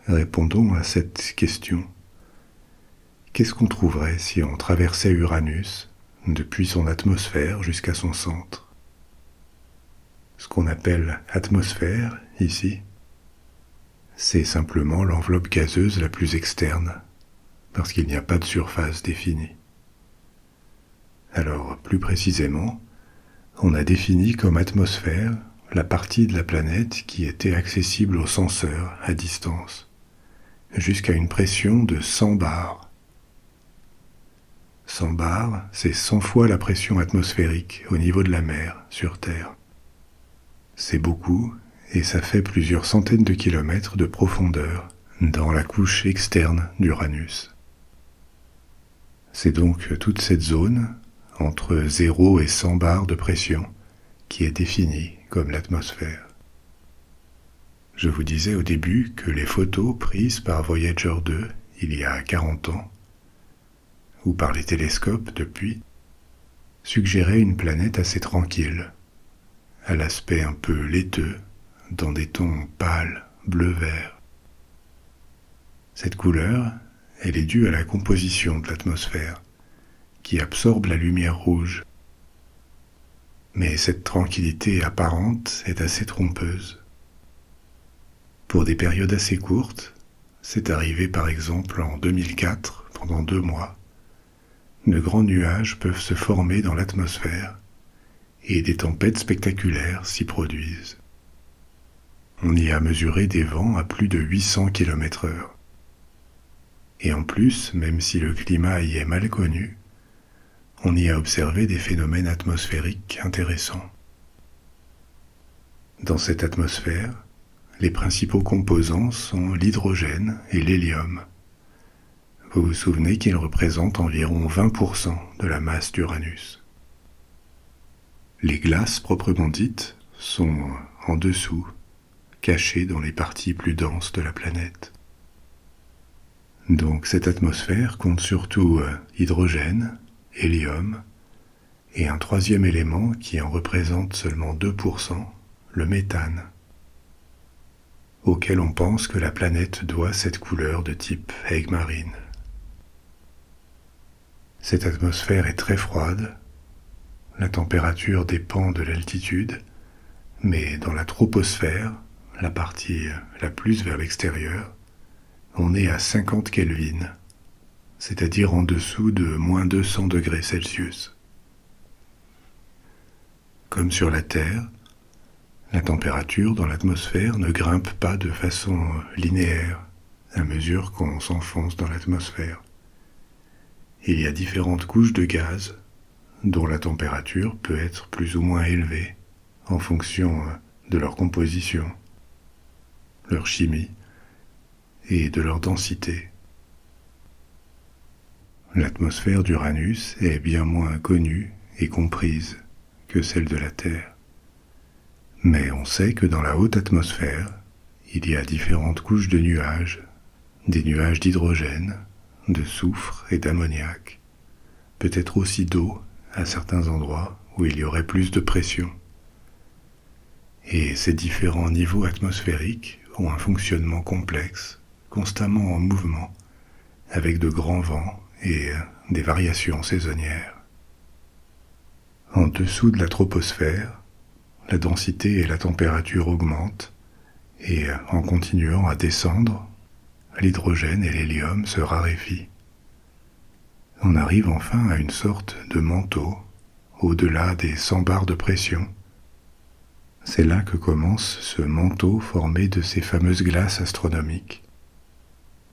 répondons à cette question. Qu'est-ce qu'on trouverait si on traversait Uranus depuis son atmosphère jusqu'à son centre? Ce qu'on appelle atmosphère, ici, c'est simplement l'enveloppe gazeuse la plus externe, parce qu'il n'y a pas de surface définie. Alors, plus précisément, on a défini comme atmosphère la partie de la planète qui était accessible aux senseurs à distance, jusqu'à une pression de 100 bars. 100 bars, c'est 100 fois la pression atmosphérique au niveau de la mer sur Terre. C'est beaucoup, et ça fait plusieurs centaines de kilomètres de profondeur dans la couche externe d'Uranus. C'est donc toute cette zone, entre 0 et 100 bars de pression, qui est définie comme l'atmosphère. Je vous disais au début que les photos prises par Voyager 2 il y a 40 ans, ou par les télescopes depuis, suggéraient une planète assez tranquille, à l'aspect un peu laiteux, dans des tons pâles, bleu-vert. Cette couleur, elle est due à la composition de l'atmosphère, qui absorbe la lumière rouge. Mais cette tranquillité apparente est assez trompeuse. Pour des périodes assez courtes, c'est arrivé par exemple en 2004, pendant 2 mois, de grands nuages peuvent se former dans l'atmosphère et des tempêtes spectaculaires s'y produisent. On y a mesuré des vents à plus de 800 km/h. Et en plus, même si le climat y est mal connu, on y a observé des phénomènes atmosphériques intéressants. Dans cette atmosphère, les principaux composants sont l'hydrogène et l'hélium. Vous vous souvenez qu'ils représentent environ 20% de la masse d'Uranus. Les glaces proprement dites sont en dessous, cachées dans les parties plus denses de la planète. Donc cette atmosphère compte surtout hydrogène, hélium, et un troisième élément qui en représente seulement 2%, le méthane. auquel on pense que la planète doit cette couleur de type aigue marine. Cette atmosphère est très froide, la température dépend de l'altitude, mais dans la troposphère, la partie la plus vers l'extérieur, on est à 50 Kelvin, c'est-à-dire en dessous de moins 200 degrés Celsius. Comme sur la Terre, la température dans l'atmosphère ne grimpe pas de façon linéaire à mesure qu'on s'enfonce dans l'atmosphère. Il y a différentes couches de gaz dont la température peut être plus ou moins élevée en fonction de leur composition, leur chimie et de leur densité. L'atmosphère d'Uranus est bien moins connue et comprise que celle de la Terre. Mais on sait que dans la haute atmosphère, il y a différentes couches de nuages, des nuages d'hydrogène, de soufre et d'ammoniac, peut-être aussi d'eau à certains endroits où il y aurait plus de pression. Et ces différents niveaux atmosphériques ont un fonctionnement complexe, constamment en mouvement, avec de grands vents et des variations saisonnières. En dessous de la troposphère, la densité et la température augmentent, et en continuant à descendre, l'hydrogène et l'hélium se raréfient. On arrive enfin à une sorte de manteau, au-delà des 100 bars de pression. C'est là que commence ce manteau formé de ces fameuses glaces astronomiques,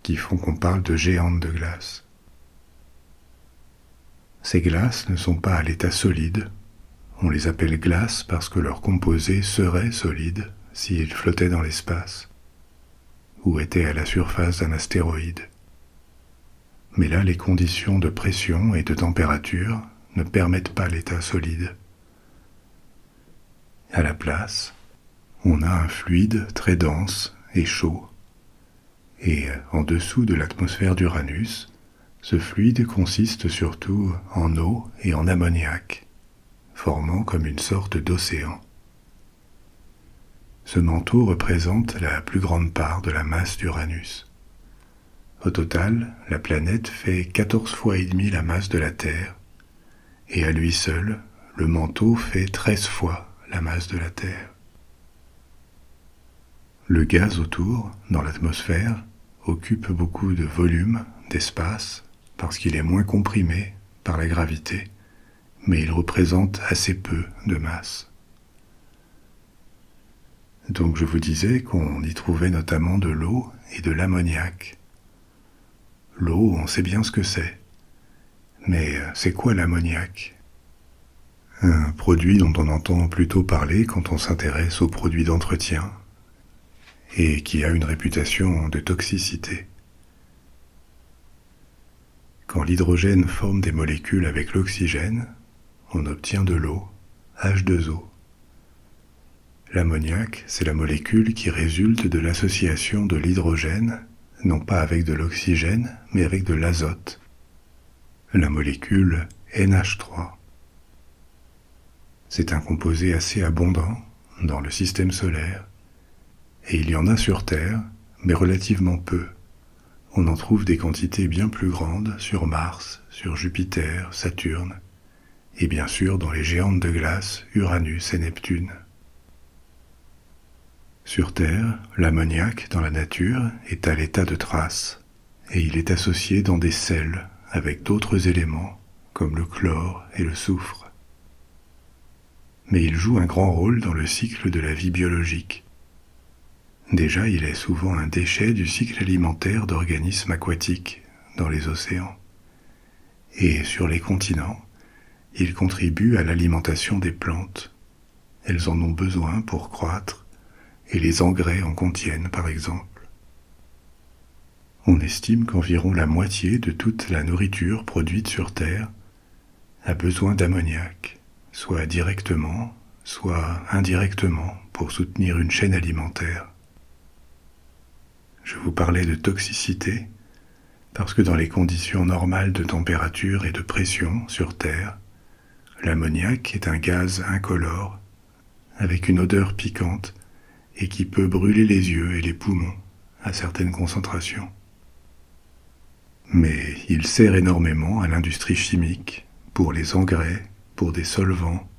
qui font qu'on parle de géantes de glace. Ces glaces ne sont pas à l'état solide. On les appelle glaces parce que leur composé serait solide s'ils flottaient dans l'espace ou étaient à la surface d'un astéroïde. Mais là, les conditions de pression et de température ne permettent pas l'état solide. À la place, on a un fluide très dense et chaud. Et en dessous de l'atmosphère d'Uranus, ce fluide consiste surtout en eau et en ammoniac, formant comme une sorte d'océan. Ce manteau représente la plus grande part de la masse d'Uranus. Au total, la planète fait 14 fois et demi la masse de la Terre, et à lui seul, le manteau fait 13 fois la masse de la Terre. Le gaz autour, dans l'atmosphère, occupe beaucoup de volume, d'espace, parce qu'il est moins comprimé par la gravité, mais il représente assez peu de masse. Donc je vous disais qu'on y trouvait notamment de l'eau et de l'ammoniac. L'eau, on sait bien ce que c'est. Mais c'est quoi l'ammoniac ? Un produit dont on entend plutôt parler quand on s'intéresse aux produits d'entretien et qui a une réputation de toxicité. Quand l'hydrogène forme des molécules avec l'oxygène, on obtient de l'eau, H2O. L'ammoniac, c'est la molécule qui résulte de l'association de l'hydrogène, non pas avec de l'oxygène, mais avec de l'azote, la molécule NH3. C'est un composé assez abondant dans le système solaire, et il y en a sur Terre, mais relativement peu. On en trouve des quantités bien plus grandes sur Mars, sur Jupiter, Saturne, et bien sûr dans les géantes de glace Uranus et Neptune. Sur Terre, l'ammoniac dans la nature est à l'état de trace, et il est associé dans des sels avec d'autres éléments, comme le chlore et le soufre. Mais il joue un grand rôle dans le cycle de la vie biologique. Déjà, il est souvent un déchet du cycle alimentaire d'organismes aquatiques dans les océans. Et sur les continents, il contribue à l'alimentation des plantes. Elles en ont besoin pour croître, et les engrais en contiennent par exemple. On estime qu'environ la moitié de toute la nourriture produite sur Terre a besoin d'ammoniac, soit directement, soit indirectement, pour soutenir une chaîne alimentaire. Je vous parlais de toxicité parce que dans les conditions normales de température et de pression sur Terre, l'ammoniac est un gaz incolore avec une odeur piquante et qui peut brûler les yeux et les poumons à certaines concentrations. Mais il sert énormément à l'industrie chimique, pour les engrais, pour des solvants,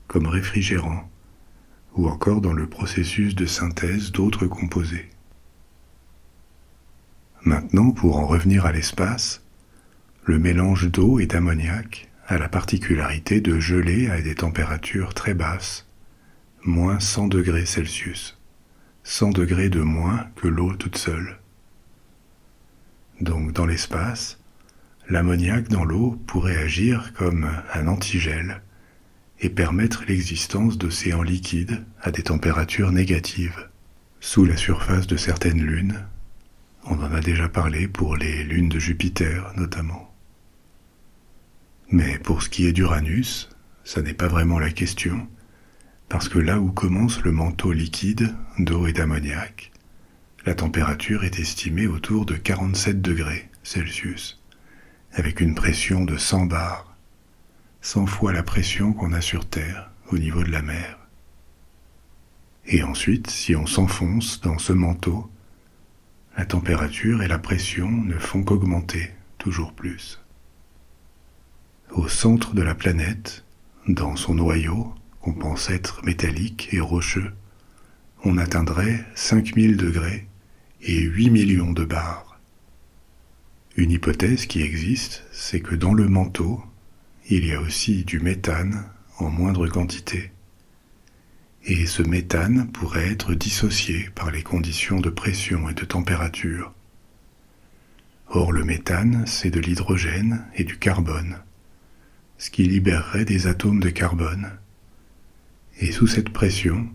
comme réfrigérants, ou encore dans le processus de synthèse d'autres composés. Maintenant, pour en revenir à l'espace, le mélange d'eau et d'ammoniac a la particularité de geler à des températures très basses, moins 100 degrés Celsius, 100 degrés de moins que l'eau toute seule. Donc dans l'espace, l'ammoniac dans l'eau pourrait agir comme un antigel et permettre l'existence d'océans liquides à des températures négatives, sous la surface de certaines lunes. On en a déjà parlé pour les lunes de Jupiter notamment. Mais pour ce qui est d'Uranus, ça n'est pas vraiment la question, parce que là où commence le manteau liquide d'eau et d'ammoniac, la température est estimée autour de 47 degrés Celsius, avec une pression de 100 bars, 100 fois la pression qu'on a sur Terre au niveau de la mer. Et ensuite, si on s'enfonce dans ce manteau, la température et la pression ne font qu'augmenter toujours plus. Au centre de la planète, dans son noyau, qu'on pense être métallique et rocheux, on atteindrait 5000 degrés et 8 millions de bars. Une hypothèse qui existe, c'est que dans le manteau, il y a aussi du méthane en moindre quantité. Et ce méthane pourrait être dissocié par les conditions de pression et de température. Or, le méthane, c'est de l'hydrogène et du carbone, ce qui libérerait des atomes de carbone. Et sous cette pression,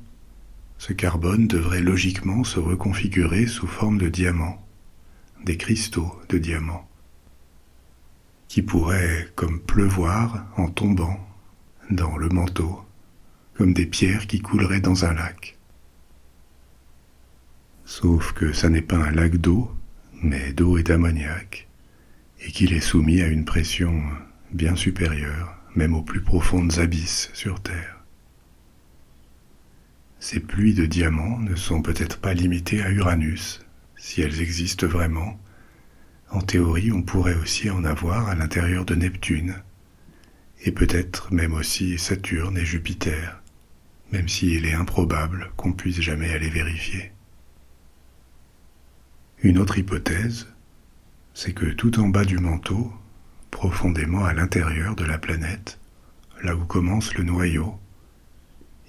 ce carbone devrait logiquement se reconfigurer sous forme de diamants, des cristaux de diamants, qui pourraient comme pleuvoir en tombant dans le manteau, comme des pierres qui couleraient dans un lac. Sauf que ça n'est pas un lac d'eau, mais d'eau et d'ammoniac, et qu'il est soumis à une pression bien supérieure, même aux plus profondes abysses sur Terre. Ces pluies de diamants ne sont peut-être pas limitées à Uranus, si elles existent vraiment. En théorie, on pourrait aussi en avoir à l'intérieur de Neptune, et peut-être même aussi Saturne et Jupiter, même s'il est improbable qu'on puisse jamais aller vérifier. Une autre hypothèse, c'est que tout en bas du manteau, profondément à l'intérieur de la planète, là où commence le noyau,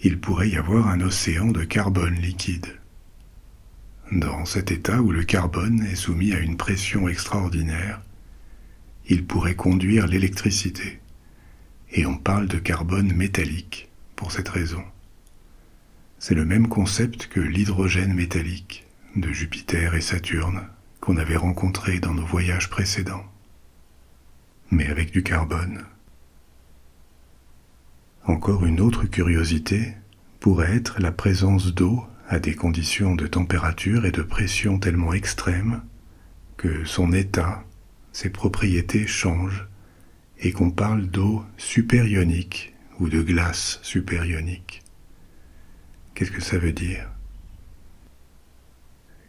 il pourrait y avoir un océan de carbone liquide. Dans cet état où le carbone est soumis à une pression extraordinaire, il pourrait conduire l'électricité, et on parle de carbone métallique pour cette raison. C'est le même concept que l'hydrogène métallique de Jupiter et Saturne qu'on avait rencontré dans nos voyages précédents, mais avec du carbone. Encore une autre curiosité pourrait être la présence d'eau à des conditions de température et de pression tellement extrêmes que son état, ses propriétés changent et qu'on parle d'eau supérionique ou de glace supérionique. Qu'est-ce que ça veut dire ?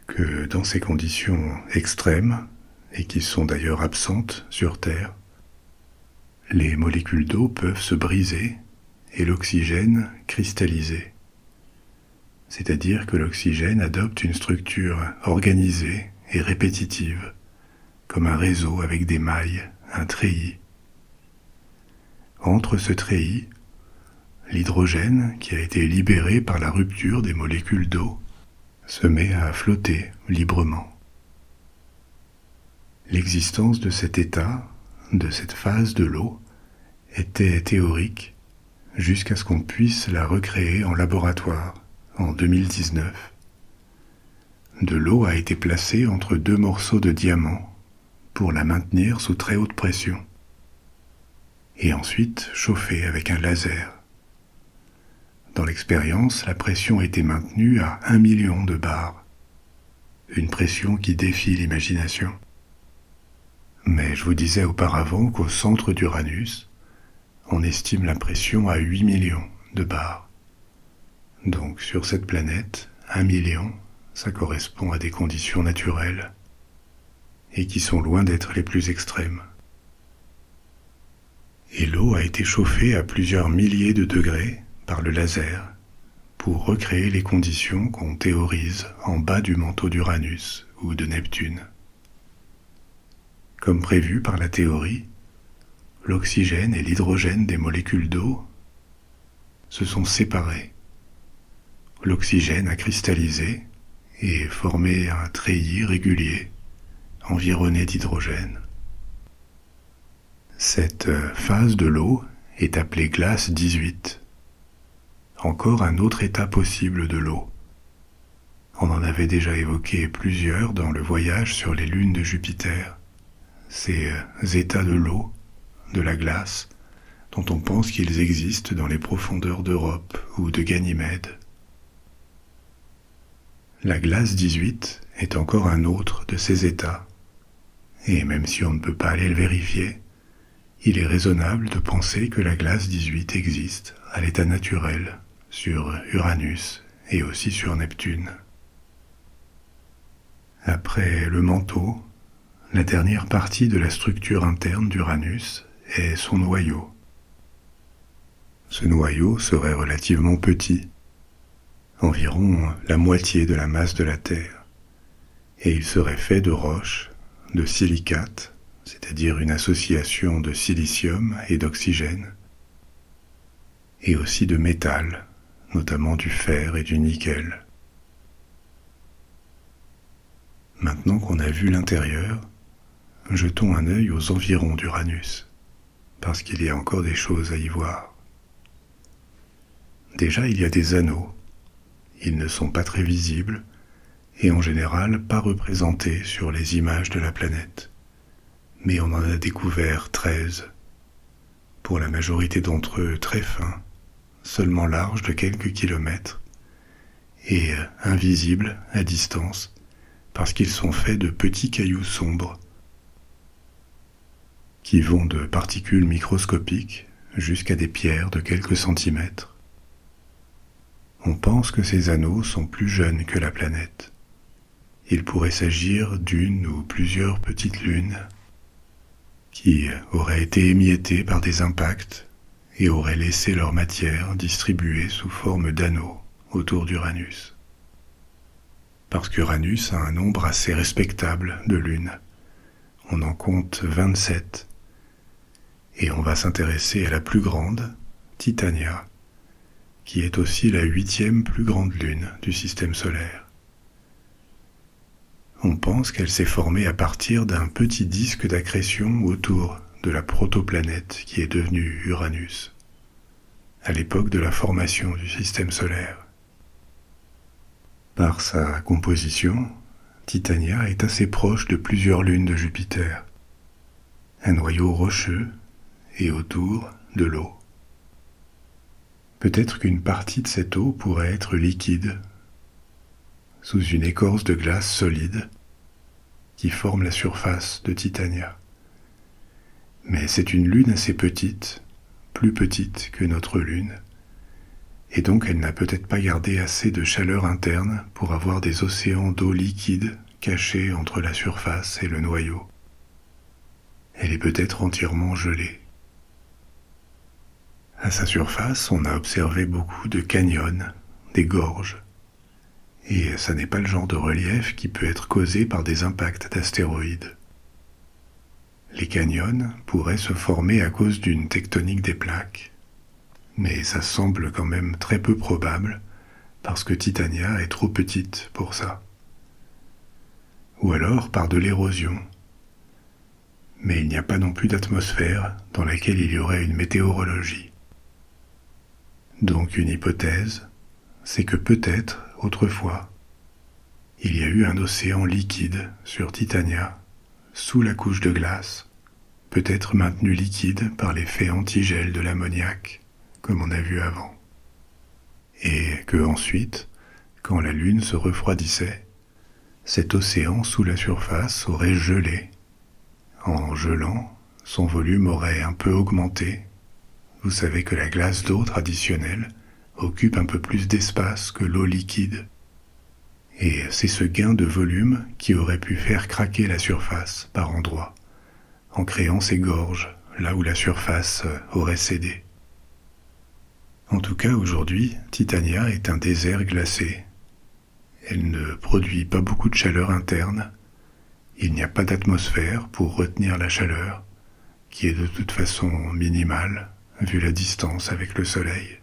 Que dans ces conditions extrêmes, et qui sont d'ailleurs absentes sur Terre, les molécules d'eau peuvent se briser et l'oxygène cristalliser. C'est-à-dire que l'oxygène adopte une structure organisée et répétitive, comme un réseau avec des mailles, un treillis. Entre ce treillis, l'hydrogène, qui a été libéré par la rupture des molécules d'eau, se met à flotter librement. L'existence de cet état, de cette phase de l'eau, était théorique jusqu'à ce qu'on puisse la recréer en laboratoire en 2019. De l'eau a été placée entre deux morceaux de diamant pour la maintenir sous très haute pression et ensuite chauffée avec un laser. Dans l'expérience, la pression était maintenue à 1 million de bars, une pression qui défie l'imagination. Mais je vous disais auparavant qu'au centre d'Uranus, on estime la pression à 8 millions de bars. Donc sur cette planète, 1 million, ça correspond à des conditions naturelles et qui sont loin d'être les plus extrêmes. Et l'eau a été chauffée à plusieurs milliers de degrés par le laser pour recréer les conditions qu'on théorise en bas du manteau d'Uranus ou de Neptune. Comme prévu par la théorie, l'oxygène et l'hydrogène des molécules d'eau se sont séparés. L'oxygène a cristallisé et formé un treillis régulier environné d'hydrogène. Cette phase de l'eau est appelée glace 18. Encore un autre état possible de l'eau. On en avait déjà évoqué plusieurs dans le voyage sur les lunes de Jupiter. Ces états de l'eau, de la glace, dont on pense qu'ils existent dans les profondeurs d'Europe ou de Ganymède. La glace 18 est encore un autre de ces états, et même si on ne peut pas aller le vérifier, il est raisonnable de penser que la glace 18 existe à l'état naturel sur Uranus et aussi sur Neptune. Après le manteau, la dernière partie de la structure interne d'Uranus est son noyau. Ce noyau serait relativement petit, environ la moitié de la masse de la Terre, et il serait fait de roches, de silicates, c'est-à-dire une association de silicium et d'oxygène, et aussi de métal, notamment du fer et du nickel. Maintenant qu'on a vu l'intérieur, jetons un œil aux environs d'Uranus, parce qu'il y a encore des choses à y voir. Déjà, il y a des anneaux. Ils ne sont pas très visibles et en général pas représentés sur les images de la planète. Mais on en a découvert 13. Pour la majorité d'entre eux très fins, seulement larges de quelques kilomètres et invisibles à distance parce qu'ils sont faits de petits cailloux sombres qui vont de particules microscopiques jusqu'à des pierres de quelques centimètres. On pense que ces anneaux sont plus jeunes que la planète. Il pourrait s'agir d'une ou plusieurs petites lunes qui auraient été émiettées par des impacts et auraient laissé leur matière distribuée sous forme d'anneaux autour d'Uranus. Parce qu'Uranus a un nombre assez respectable de lunes. On en compte 27 et on va s'intéresser à la plus grande, Titania, qui est aussi la 8e plus grande lune du système solaire. On pense qu'elle s'est formée à partir d'un petit disque d'accrétion autour de la protoplanète qui est devenue Uranus, à l'époque de la formation du système solaire. Par sa composition, Titania est assez proche de plusieurs lunes de Jupiter, un noyau rocheux et autour de l'eau. Peut-être qu'une partie de cette eau pourrait être liquide, sous une écorce de glace solide qui forme la surface de Titania. Mais c'est une lune assez petite, plus petite que notre lune, et donc elle n'a peut-être pas gardé assez de chaleur interne pour avoir des océans d'eau liquide cachés entre la surface et le noyau. Elle est peut-être entièrement gelée. À sa surface, on a observé beaucoup de canyons, des gorges, et ça n'est pas le genre de relief qui peut être causé par des impacts d'astéroïdes. Les canyons pourraient se former à cause d'une tectonique des plaques, mais ça semble quand même très peu probable parce que Titania est trop petite pour ça. Ou alors par de l'érosion. Mais il n'y a pas non plus d'atmosphère dans laquelle il y aurait une météorologie. Donc une hypothèse, c'est que peut-être, autrefois, il y a eu un océan liquide sur Titania, sous la couche de glace, peut-être maintenu liquide par l'effet antigel de l'ammoniac, comme on a vu avant. Et que ensuite, quand la Lune se refroidissait, cet océan sous la surface aurait gelé. En gelant, son volume aurait un peu augmenté. Vous savez que la glace d'eau traditionnelle occupe un peu plus d'espace que l'eau liquide, Et c'est ce gain de volume qui aurait pu faire craquer la surface par endroits, en créant ces gorges là où la surface aurait cédé. En tout cas, aujourd'hui, Titania est un désert glacé. Elle ne produit pas beaucoup de chaleur interne. Il n'y a pas d'atmosphère pour retenir la chaleur, qui est de toute façon minimale, vu la distance avec le Soleil.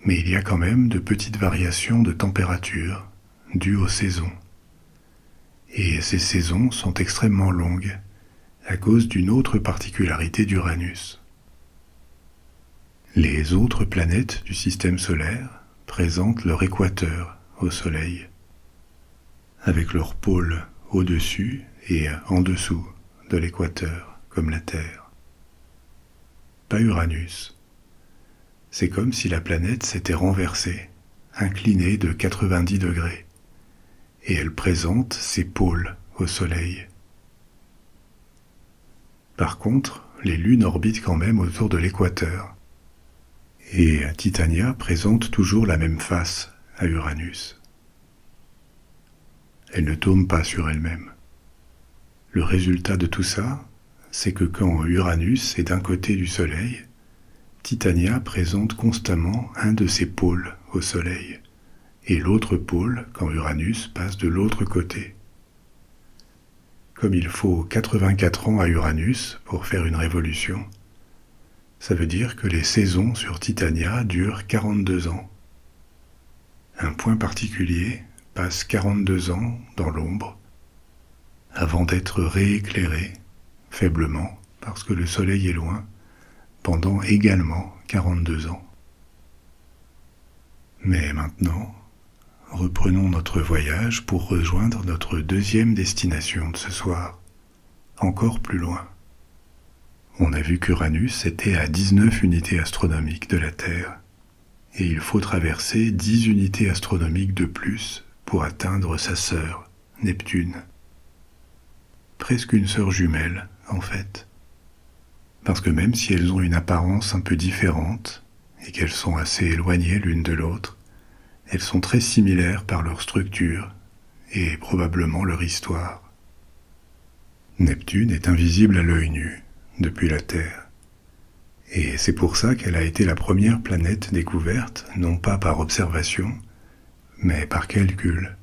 Mais il y a quand même de petites variations de température dues aux saisons. Et ces saisons sont extrêmement longues à cause d'une autre particularité d'Uranus. Les autres planètes du système solaire présentent leur équateur au Soleil, avec leur pôle au-dessus et en dessous de l'équateur, comme la Terre. Pas Uranus. C'est comme si la planète s'était renversée, inclinée de 90 degrés, et elle présente ses pôles au Soleil. Par contre, les lunes orbitent quand même autour de l'équateur, et Titania présente toujours la même face à Uranus. Elle ne tourne pas sur elle-même. Le résultat de tout ça, c'est que quand Uranus est d'un côté du Soleil, Titania présente constamment un de ses pôles au Soleil, et l'autre pôle quand Uranus passe de l'autre côté. Comme il faut 84 ans à Uranus pour faire une révolution, ça veut dire que les saisons sur Titania durent 42 ans. Un point particulier passe 42 ans dans l'ombre avant d'être rééclairé, faiblement, parce que le Soleil est loin, pendant également 42 ans. Mais maintenant, reprenons notre voyage pour rejoindre notre deuxième destination de ce soir, encore plus loin. On a vu qu'Uranus était à 19 unités astronomiques de la Terre, et il faut traverser 10 unités astronomiques de plus pour atteindre sa sœur, Neptune. Presque une sœur jumelle, en fait. Parce que même si elles ont une apparence un peu différente, et qu'elles sont assez éloignées l'une de l'autre, elles sont très similaires par leur structure, et probablement leur histoire. Neptune est invisible à l'œil nu, depuis la Terre. Et c'est pour ça qu'elle a été la première planète découverte, non pas par observation, mais par calcul.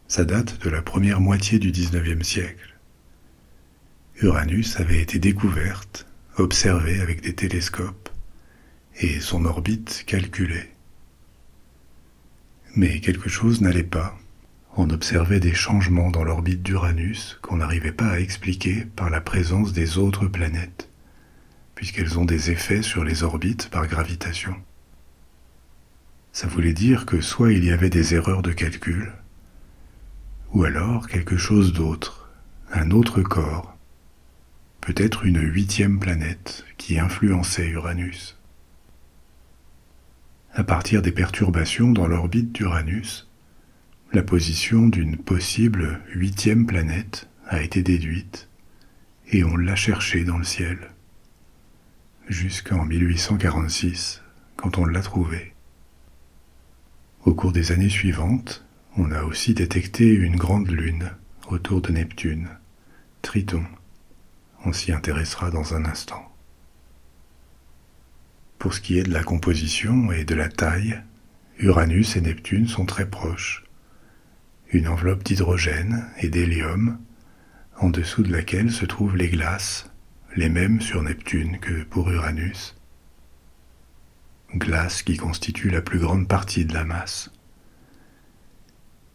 Ça date de la première moitié du XIXe siècle. Uranus avait été découverte, observée avec des télescopes, et son orbite calculée. Mais quelque chose n'allait pas. On observait des changements dans l'orbite d'Uranus qu'on n'arrivait pas à expliquer par la présence des autres planètes, puisqu'elles ont des effets sur les orbites par gravitation. Ça voulait dire que soit il y avait des erreurs de calcul, ou alors quelque chose d'autre, un autre corps, peut-être une 8e planète qui influençait Uranus. À partir des perturbations dans l'orbite d'Uranus, la position d'une possible 8e planète a été déduite et on l'a cherchée dans le ciel, jusqu'en 1846, quand on l'a trouvée. Au cours des années suivantes, on a aussi détecté une grande lune autour de Neptune, Triton. On s'y intéressera dans un instant. Pour ce qui est de la composition et de la taille, Uranus et Neptune sont très proches. Une enveloppe d'hydrogène et d'hélium, en dessous de laquelle se trouvent les glaces, les mêmes sur Neptune que pour Uranus. Glaces qui constituent la plus grande partie de la masse.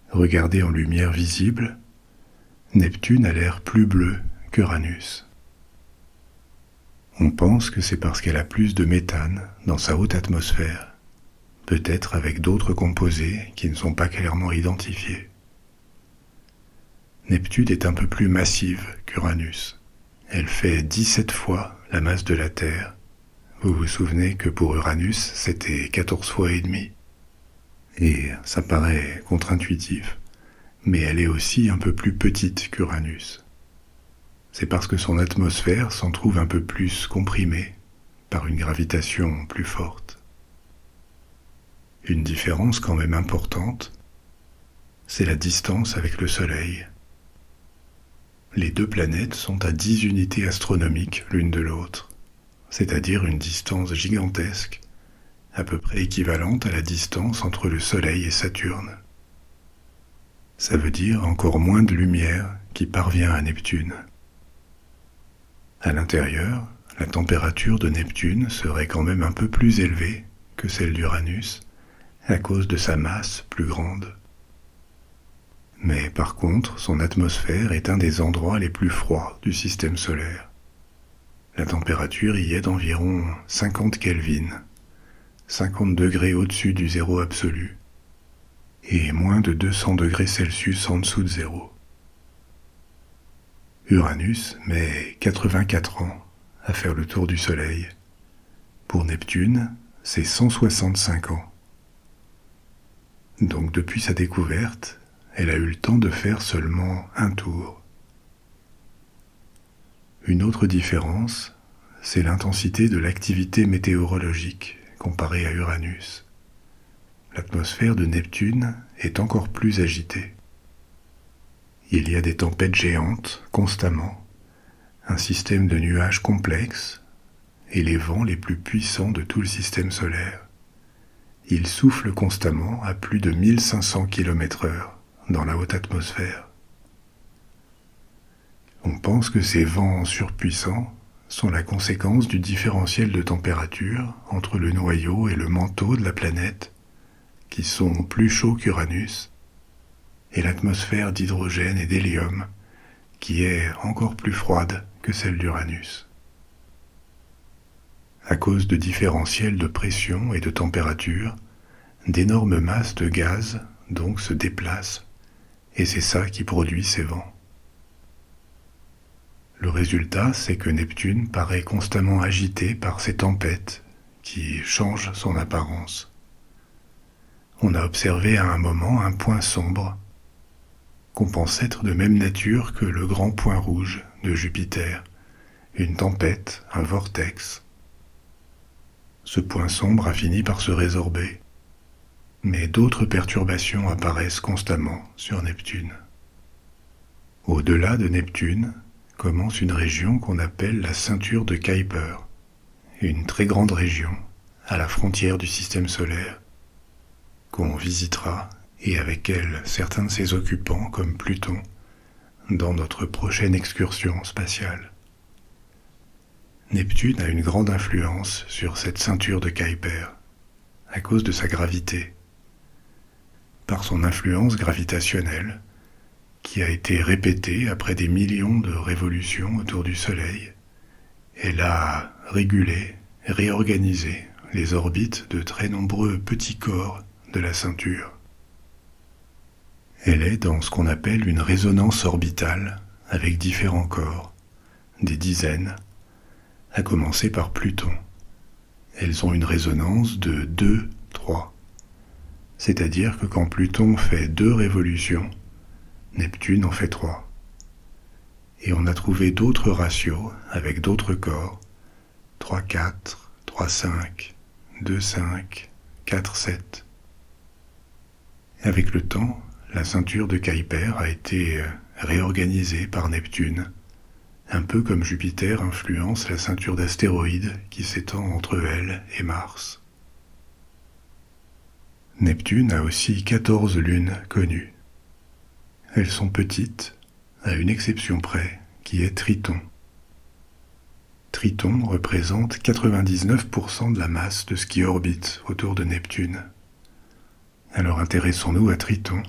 Regardée en lumière visible, Neptune a l'air plus bleu qu'Uranus. On pense que c'est parce qu'elle a plus de méthane dans sa haute atmosphère, peut-être avec d'autres composés qui ne sont pas clairement identifiés. Neptune est un peu plus massive qu'Uranus. Elle fait 17 fois la masse de la Terre. Vous vous souvenez que pour Uranus, c'était 14 fois et demi. Et ça paraît contre-intuitif, mais elle est aussi un peu plus petite qu'Uranus. C'est parce que son atmosphère s'en trouve un peu plus comprimée par une gravitation plus forte. Une différence quand même importante, c'est la distance avec le Soleil. Les deux planètes sont à 10 unités astronomiques l'une de l'autre, c'est-à-dire une distance gigantesque, à peu près équivalente à la distance entre le Soleil et Saturne. Ça veut dire encore moins de lumière qui parvient à Neptune. À l'intérieur, la température de Neptune serait quand même un peu plus élevée que celle d'Uranus, à cause de sa masse plus grande. Mais par contre, son atmosphère est un des endroits les plus froids du système solaire. La température y est d'environ 50 Kelvin, 50 degrés au-dessus du zéro absolu, et moins de 200 degrés Celsius en dessous de zéro. Uranus met 84 ans à faire le tour du Soleil. Pour Neptune, c'est 165 ans. Donc depuis sa découverte, elle a eu le temps de faire seulement un tour. Une autre différence, c'est l'intensité de l'activité météorologique comparée à Uranus. L'atmosphère de Neptune est encore plus agitée. Il y a des tempêtes géantes constamment, un système de nuages complexe et les vents les plus puissants de tout le système solaire. Ils soufflent constamment à plus de 1500 km/h dans la haute atmosphère. On pense que ces vents surpuissants sont la conséquence du différentiel de température entre le noyau et le manteau de la planète, qui sont plus chauds qu'Uranus, et l'atmosphère d'hydrogène et d'hélium, qui est encore plus froide que celle d'Uranus. À cause de différentiels de pression et de température, d'énormes masses de gaz donc se déplacent, et c'est ça qui produit ces vents. Le résultat, c'est que Neptune paraît constamment agité par ces tempêtes qui changent son apparence. On a observé à un moment un point sombre qu'on pense être de même nature que le grand point rouge de Jupiter, une tempête, un vortex. Ce point sombre a fini par se résorber, mais d'autres perturbations apparaissent constamment sur Neptune. Au-delà de Neptune commence une région qu'on appelle la ceinture de Kuiper, une très grande région à la frontière du système solaire, qu'on visitera, et avec elle certains de ses occupants comme Pluton, dans notre prochaine excursion spatiale. Neptune a une grande influence sur cette ceinture de Kuiper, à cause de sa gravité. Par son influence gravitationnelle, qui a été répétée après des millions de révolutions autour du Soleil, elle a régulé, réorganisé les orbites de très nombreux petits corps de la ceinture. Elle est dans ce qu'on appelle une résonance orbitale avec différents corps, des dizaines, à commencer par Pluton. Elles ont une résonance de 2, 3. C'est-à-dire que quand Pluton fait 2 révolutions, Neptune en fait 3. Et on a trouvé d'autres ratios avec d'autres corps, 3, 4, 3, 5, 2, 5, 4, 7. Avec le temps, la ceinture de Kuiper a été réorganisée par Neptune, un peu comme Jupiter influence la ceinture d'astéroïdes qui s'étend entre elle et Mars. Neptune a aussi 14 lunes connues. Elles sont petites, à une exception près, qui est Triton. Triton représente 99% de la masse de ce qui orbite autour de Neptune. Alors intéressons-nous à Triton,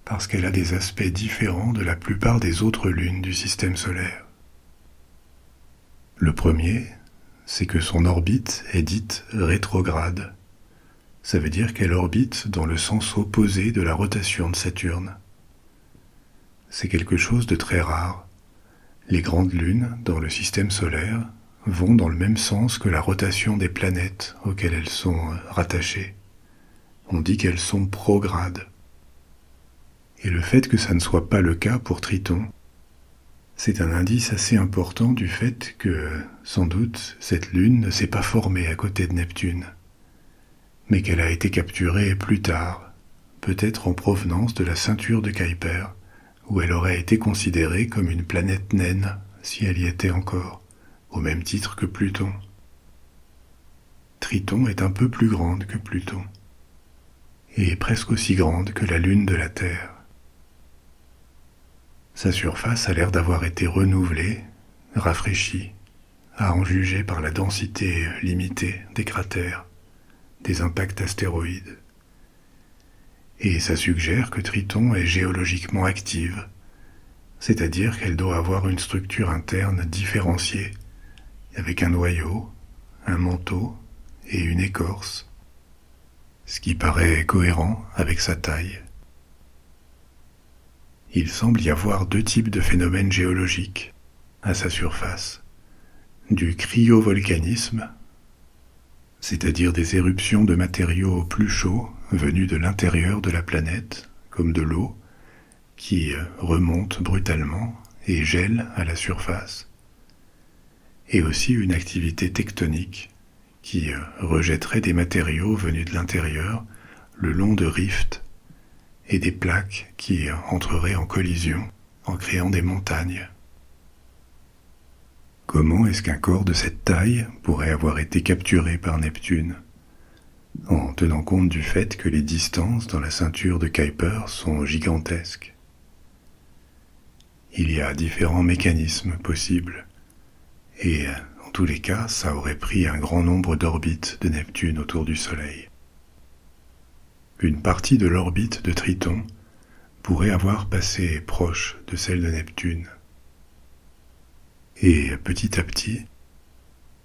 parce qu'elle a des aspects différents de la plupart des autres lunes du système solaire. Le premier, c'est que son orbite est dite rétrograde. Ça veut dire qu'elle orbite dans le sens opposé de la rotation de Saturne. C'est quelque chose de très rare. Les grandes lunes dans le système solaire vont dans le même sens que la rotation des planètes auxquelles elles sont rattachées. On dit qu'elles sont progrades. Et le fait que ça ne soit pas le cas pour Triton, c'est un indice assez important du fait que, sans doute, cette lune ne s'est pas formée à côté de Neptune, mais qu'elle a été capturée plus tard, peut-être en provenance de la ceinture de Kuiper, où elle aurait été considérée comme une planète naine si elle y était encore, au même titre que Pluton. Triton est un peu plus grande que Pluton, et presque aussi grande que la Lune de la Terre. Sa surface a l'air d'avoir été renouvelée, rafraîchie, à en juger par la densité limitée des cratères, des impacts astéroïdes. Et ça suggère que Triton est géologiquement active, c'est-à-dire qu'elle doit avoir une structure interne différenciée, avec un noyau, un manteau et une écorce, ce qui paraît cohérent avec sa taille. Il semble y avoir deux types de phénomènes géologiques à sa surface. Du cryovolcanisme, c'est-à-dire des éruptions de matériaux plus chauds venus de l'intérieur de la planète, comme de l'eau, qui remonte brutalement et gèle à la surface, et aussi une activité tectonique qui rejetterait des matériaux venus de l'intérieur le long de rifts et des plaques qui entreraient en collision en créant des montagnes. Comment est-ce qu'un corps de cette taille pourrait avoir été capturé par Neptune, en tenant compte du fait que les distances dans la ceinture de Kuiper sont gigantesques? Il y a différents mécanismes possibles, et en tous les cas, ça aurait pris un grand nombre d'orbites de Neptune autour du Soleil. Une partie de l'orbite de Triton pourrait avoir passé proche de celle de Neptune. Et petit à petit,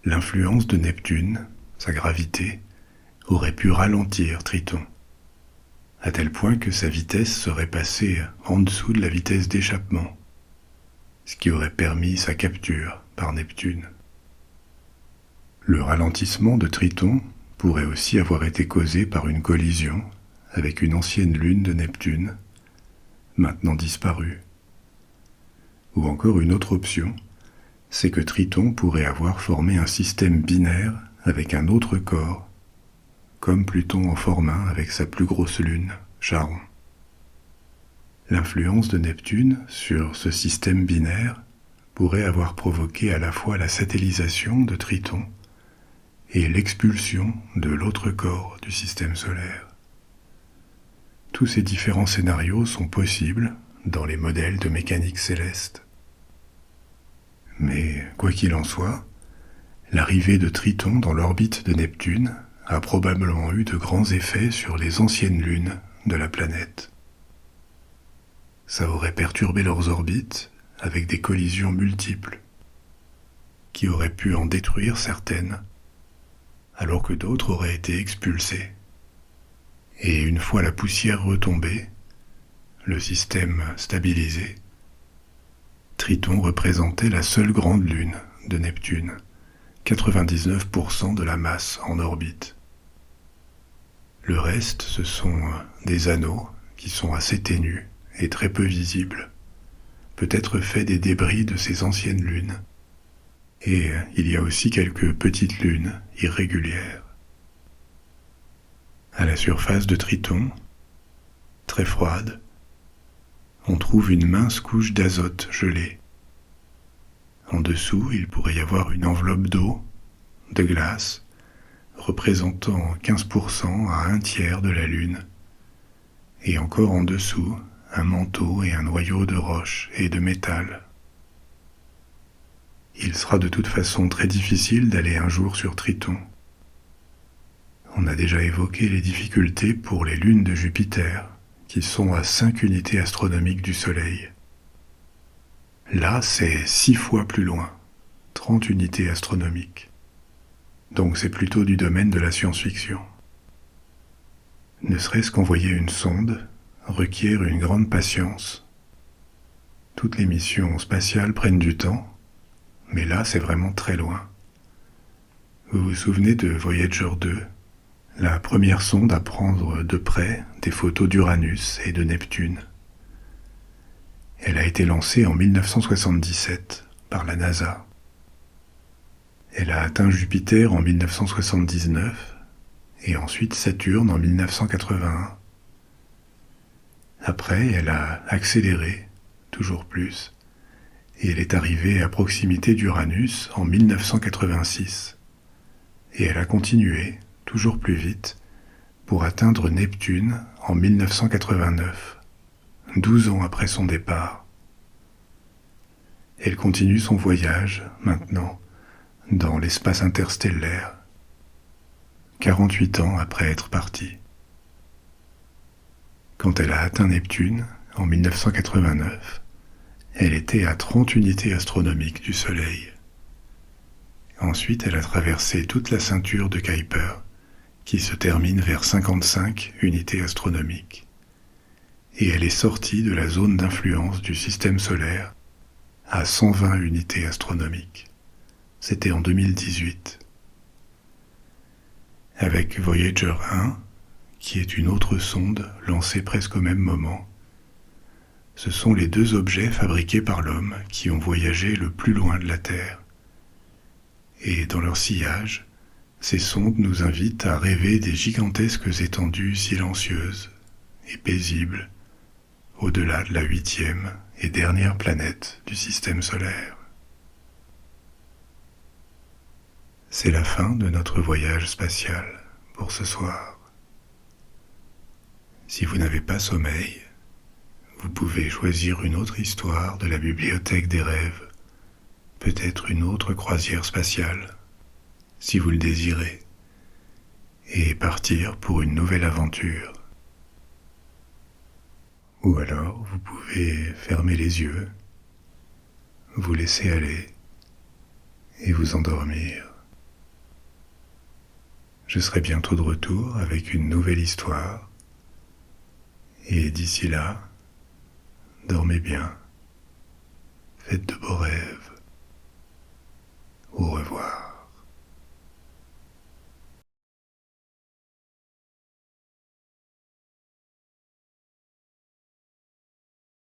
l'influence de Neptune, sa gravité, aurait pu ralentir Triton, à tel point que sa vitesse serait passée en dessous de la vitesse d'échappement, ce qui aurait permis sa capture par Neptune. Le ralentissement de Triton pourrait aussi avoir été causé par une collision avec une ancienne lune de Neptune, maintenant disparue. Ou encore une autre option, c'est que Triton pourrait avoir formé un système binaire avec un autre corps, comme Pluton en forme un avec sa plus grosse lune, Charon. L'influence de Neptune sur ce système binaire pourrait avoir provoqué à la fois la satellisation de Triton et l'expulsion de l'autre corps du système solaire. Tous ces différents scénarios sont possibles dans les modèles de mécanique céleste. Mais quoi qu'il en soit, l'arrivée de Triton dans l'orbite de Neptune a probablement eu de grands effets sur les anciennes lunes de la planète. Ça aurait perturbé leurs orbites avec des collisions multiples, qui auraient pu en détruire certaines, alors que d'autres auraient été expulsées. Et une fois la poussière retombée, le système stabilisé, Triton représentait la seule grande lune de Neptune, 99% de la masse en orbite. Le reste, ce sont des anneaux qui sont assez ténus et très peu visibles, peut-être faits des débris de ces anciennes lunes. Et il y a aussi quelques petites lunes irrégulières. À la surface de Triton, très froide, on trouve une mince couche d'azote gelée. En dessous, il pourrait y avoir une enveloppe d'eau, de glace, représentant 15% à un tiers de la Lune. Et encore en dessous, un manteau et un noyau de roche et de métal. Il sera de toute façon très difficile d'aller un jour sur Triton. On a déjà évoqué les difficultés pour les lunes de Jupiter, qui sont à 5 unités astronomiques du Soleil. Là, c'est 6 fois plus loin, 30 unités astronomiques. Donc c'est plutôt du domaine de la science-fiction. Ne serait-ce qu'envoyer une sonde requiert une grande patience. Toutes les missions spatiales prennent du temps, mais là, c'est vraiment très loin. Vous vous souvenez de Voyager 2, la première sonde à prendre de près des photos d'Uranus et de Neptune. Elle a été lancée en 1977 par la NASA. Elle a atteint Jupiter en 1979 et ensuite Saturne en 1981. Après, elle a accéléré, toujours plus, et elle est arrivée à proximité d'Uranus en 1986. Et elle a continué, toujours plus vite, pour atteindre Neptune en 1989, 12 ans après son départ. Elle continue son voyage, maintenant, dans l'espace interstellaire, 48 ans après être partie. Quand elle a atteint Neptune, en 1989, elle était à 30 unités astronomiques du Soleil. Ensuite, elle a traversé toute la ceinture de Kuiper, qui se termine vers 55 unités astronomiques. Et elle est sortie de la zone d'influence du système solaire à 120 unités astronomiques. C'était en 2018. Avec Voyager 1, qui est une autre sonde lancée presque au même moment, ce sont les deux objets fabriqués par l'homme qui ont voyagé le plus loin de la Terre. Et dans leur sillage, ces sondes nous invitent à rêver des gigantesques étendues silencieuses et paisibles au-delà de la 8e et dernière planète du système solaire. C'est la fin de notre voyage spatial pour ce soir. Si vous n'avez pas sommeil, vous pouvez choisir une autre histoire de la bibliothèque des rêves, peut-être une autre croisière spatiale, si vous le désirez, et partir pour une nouvelle aventure. Ou alors vous pouvez fermer les yeux, vous laisser aller et vous endormir. Je serai bientôt de retour avec une nouvelle histoire. Et d'ici là, dormez bien, faites de beaux rêves. Au revoir.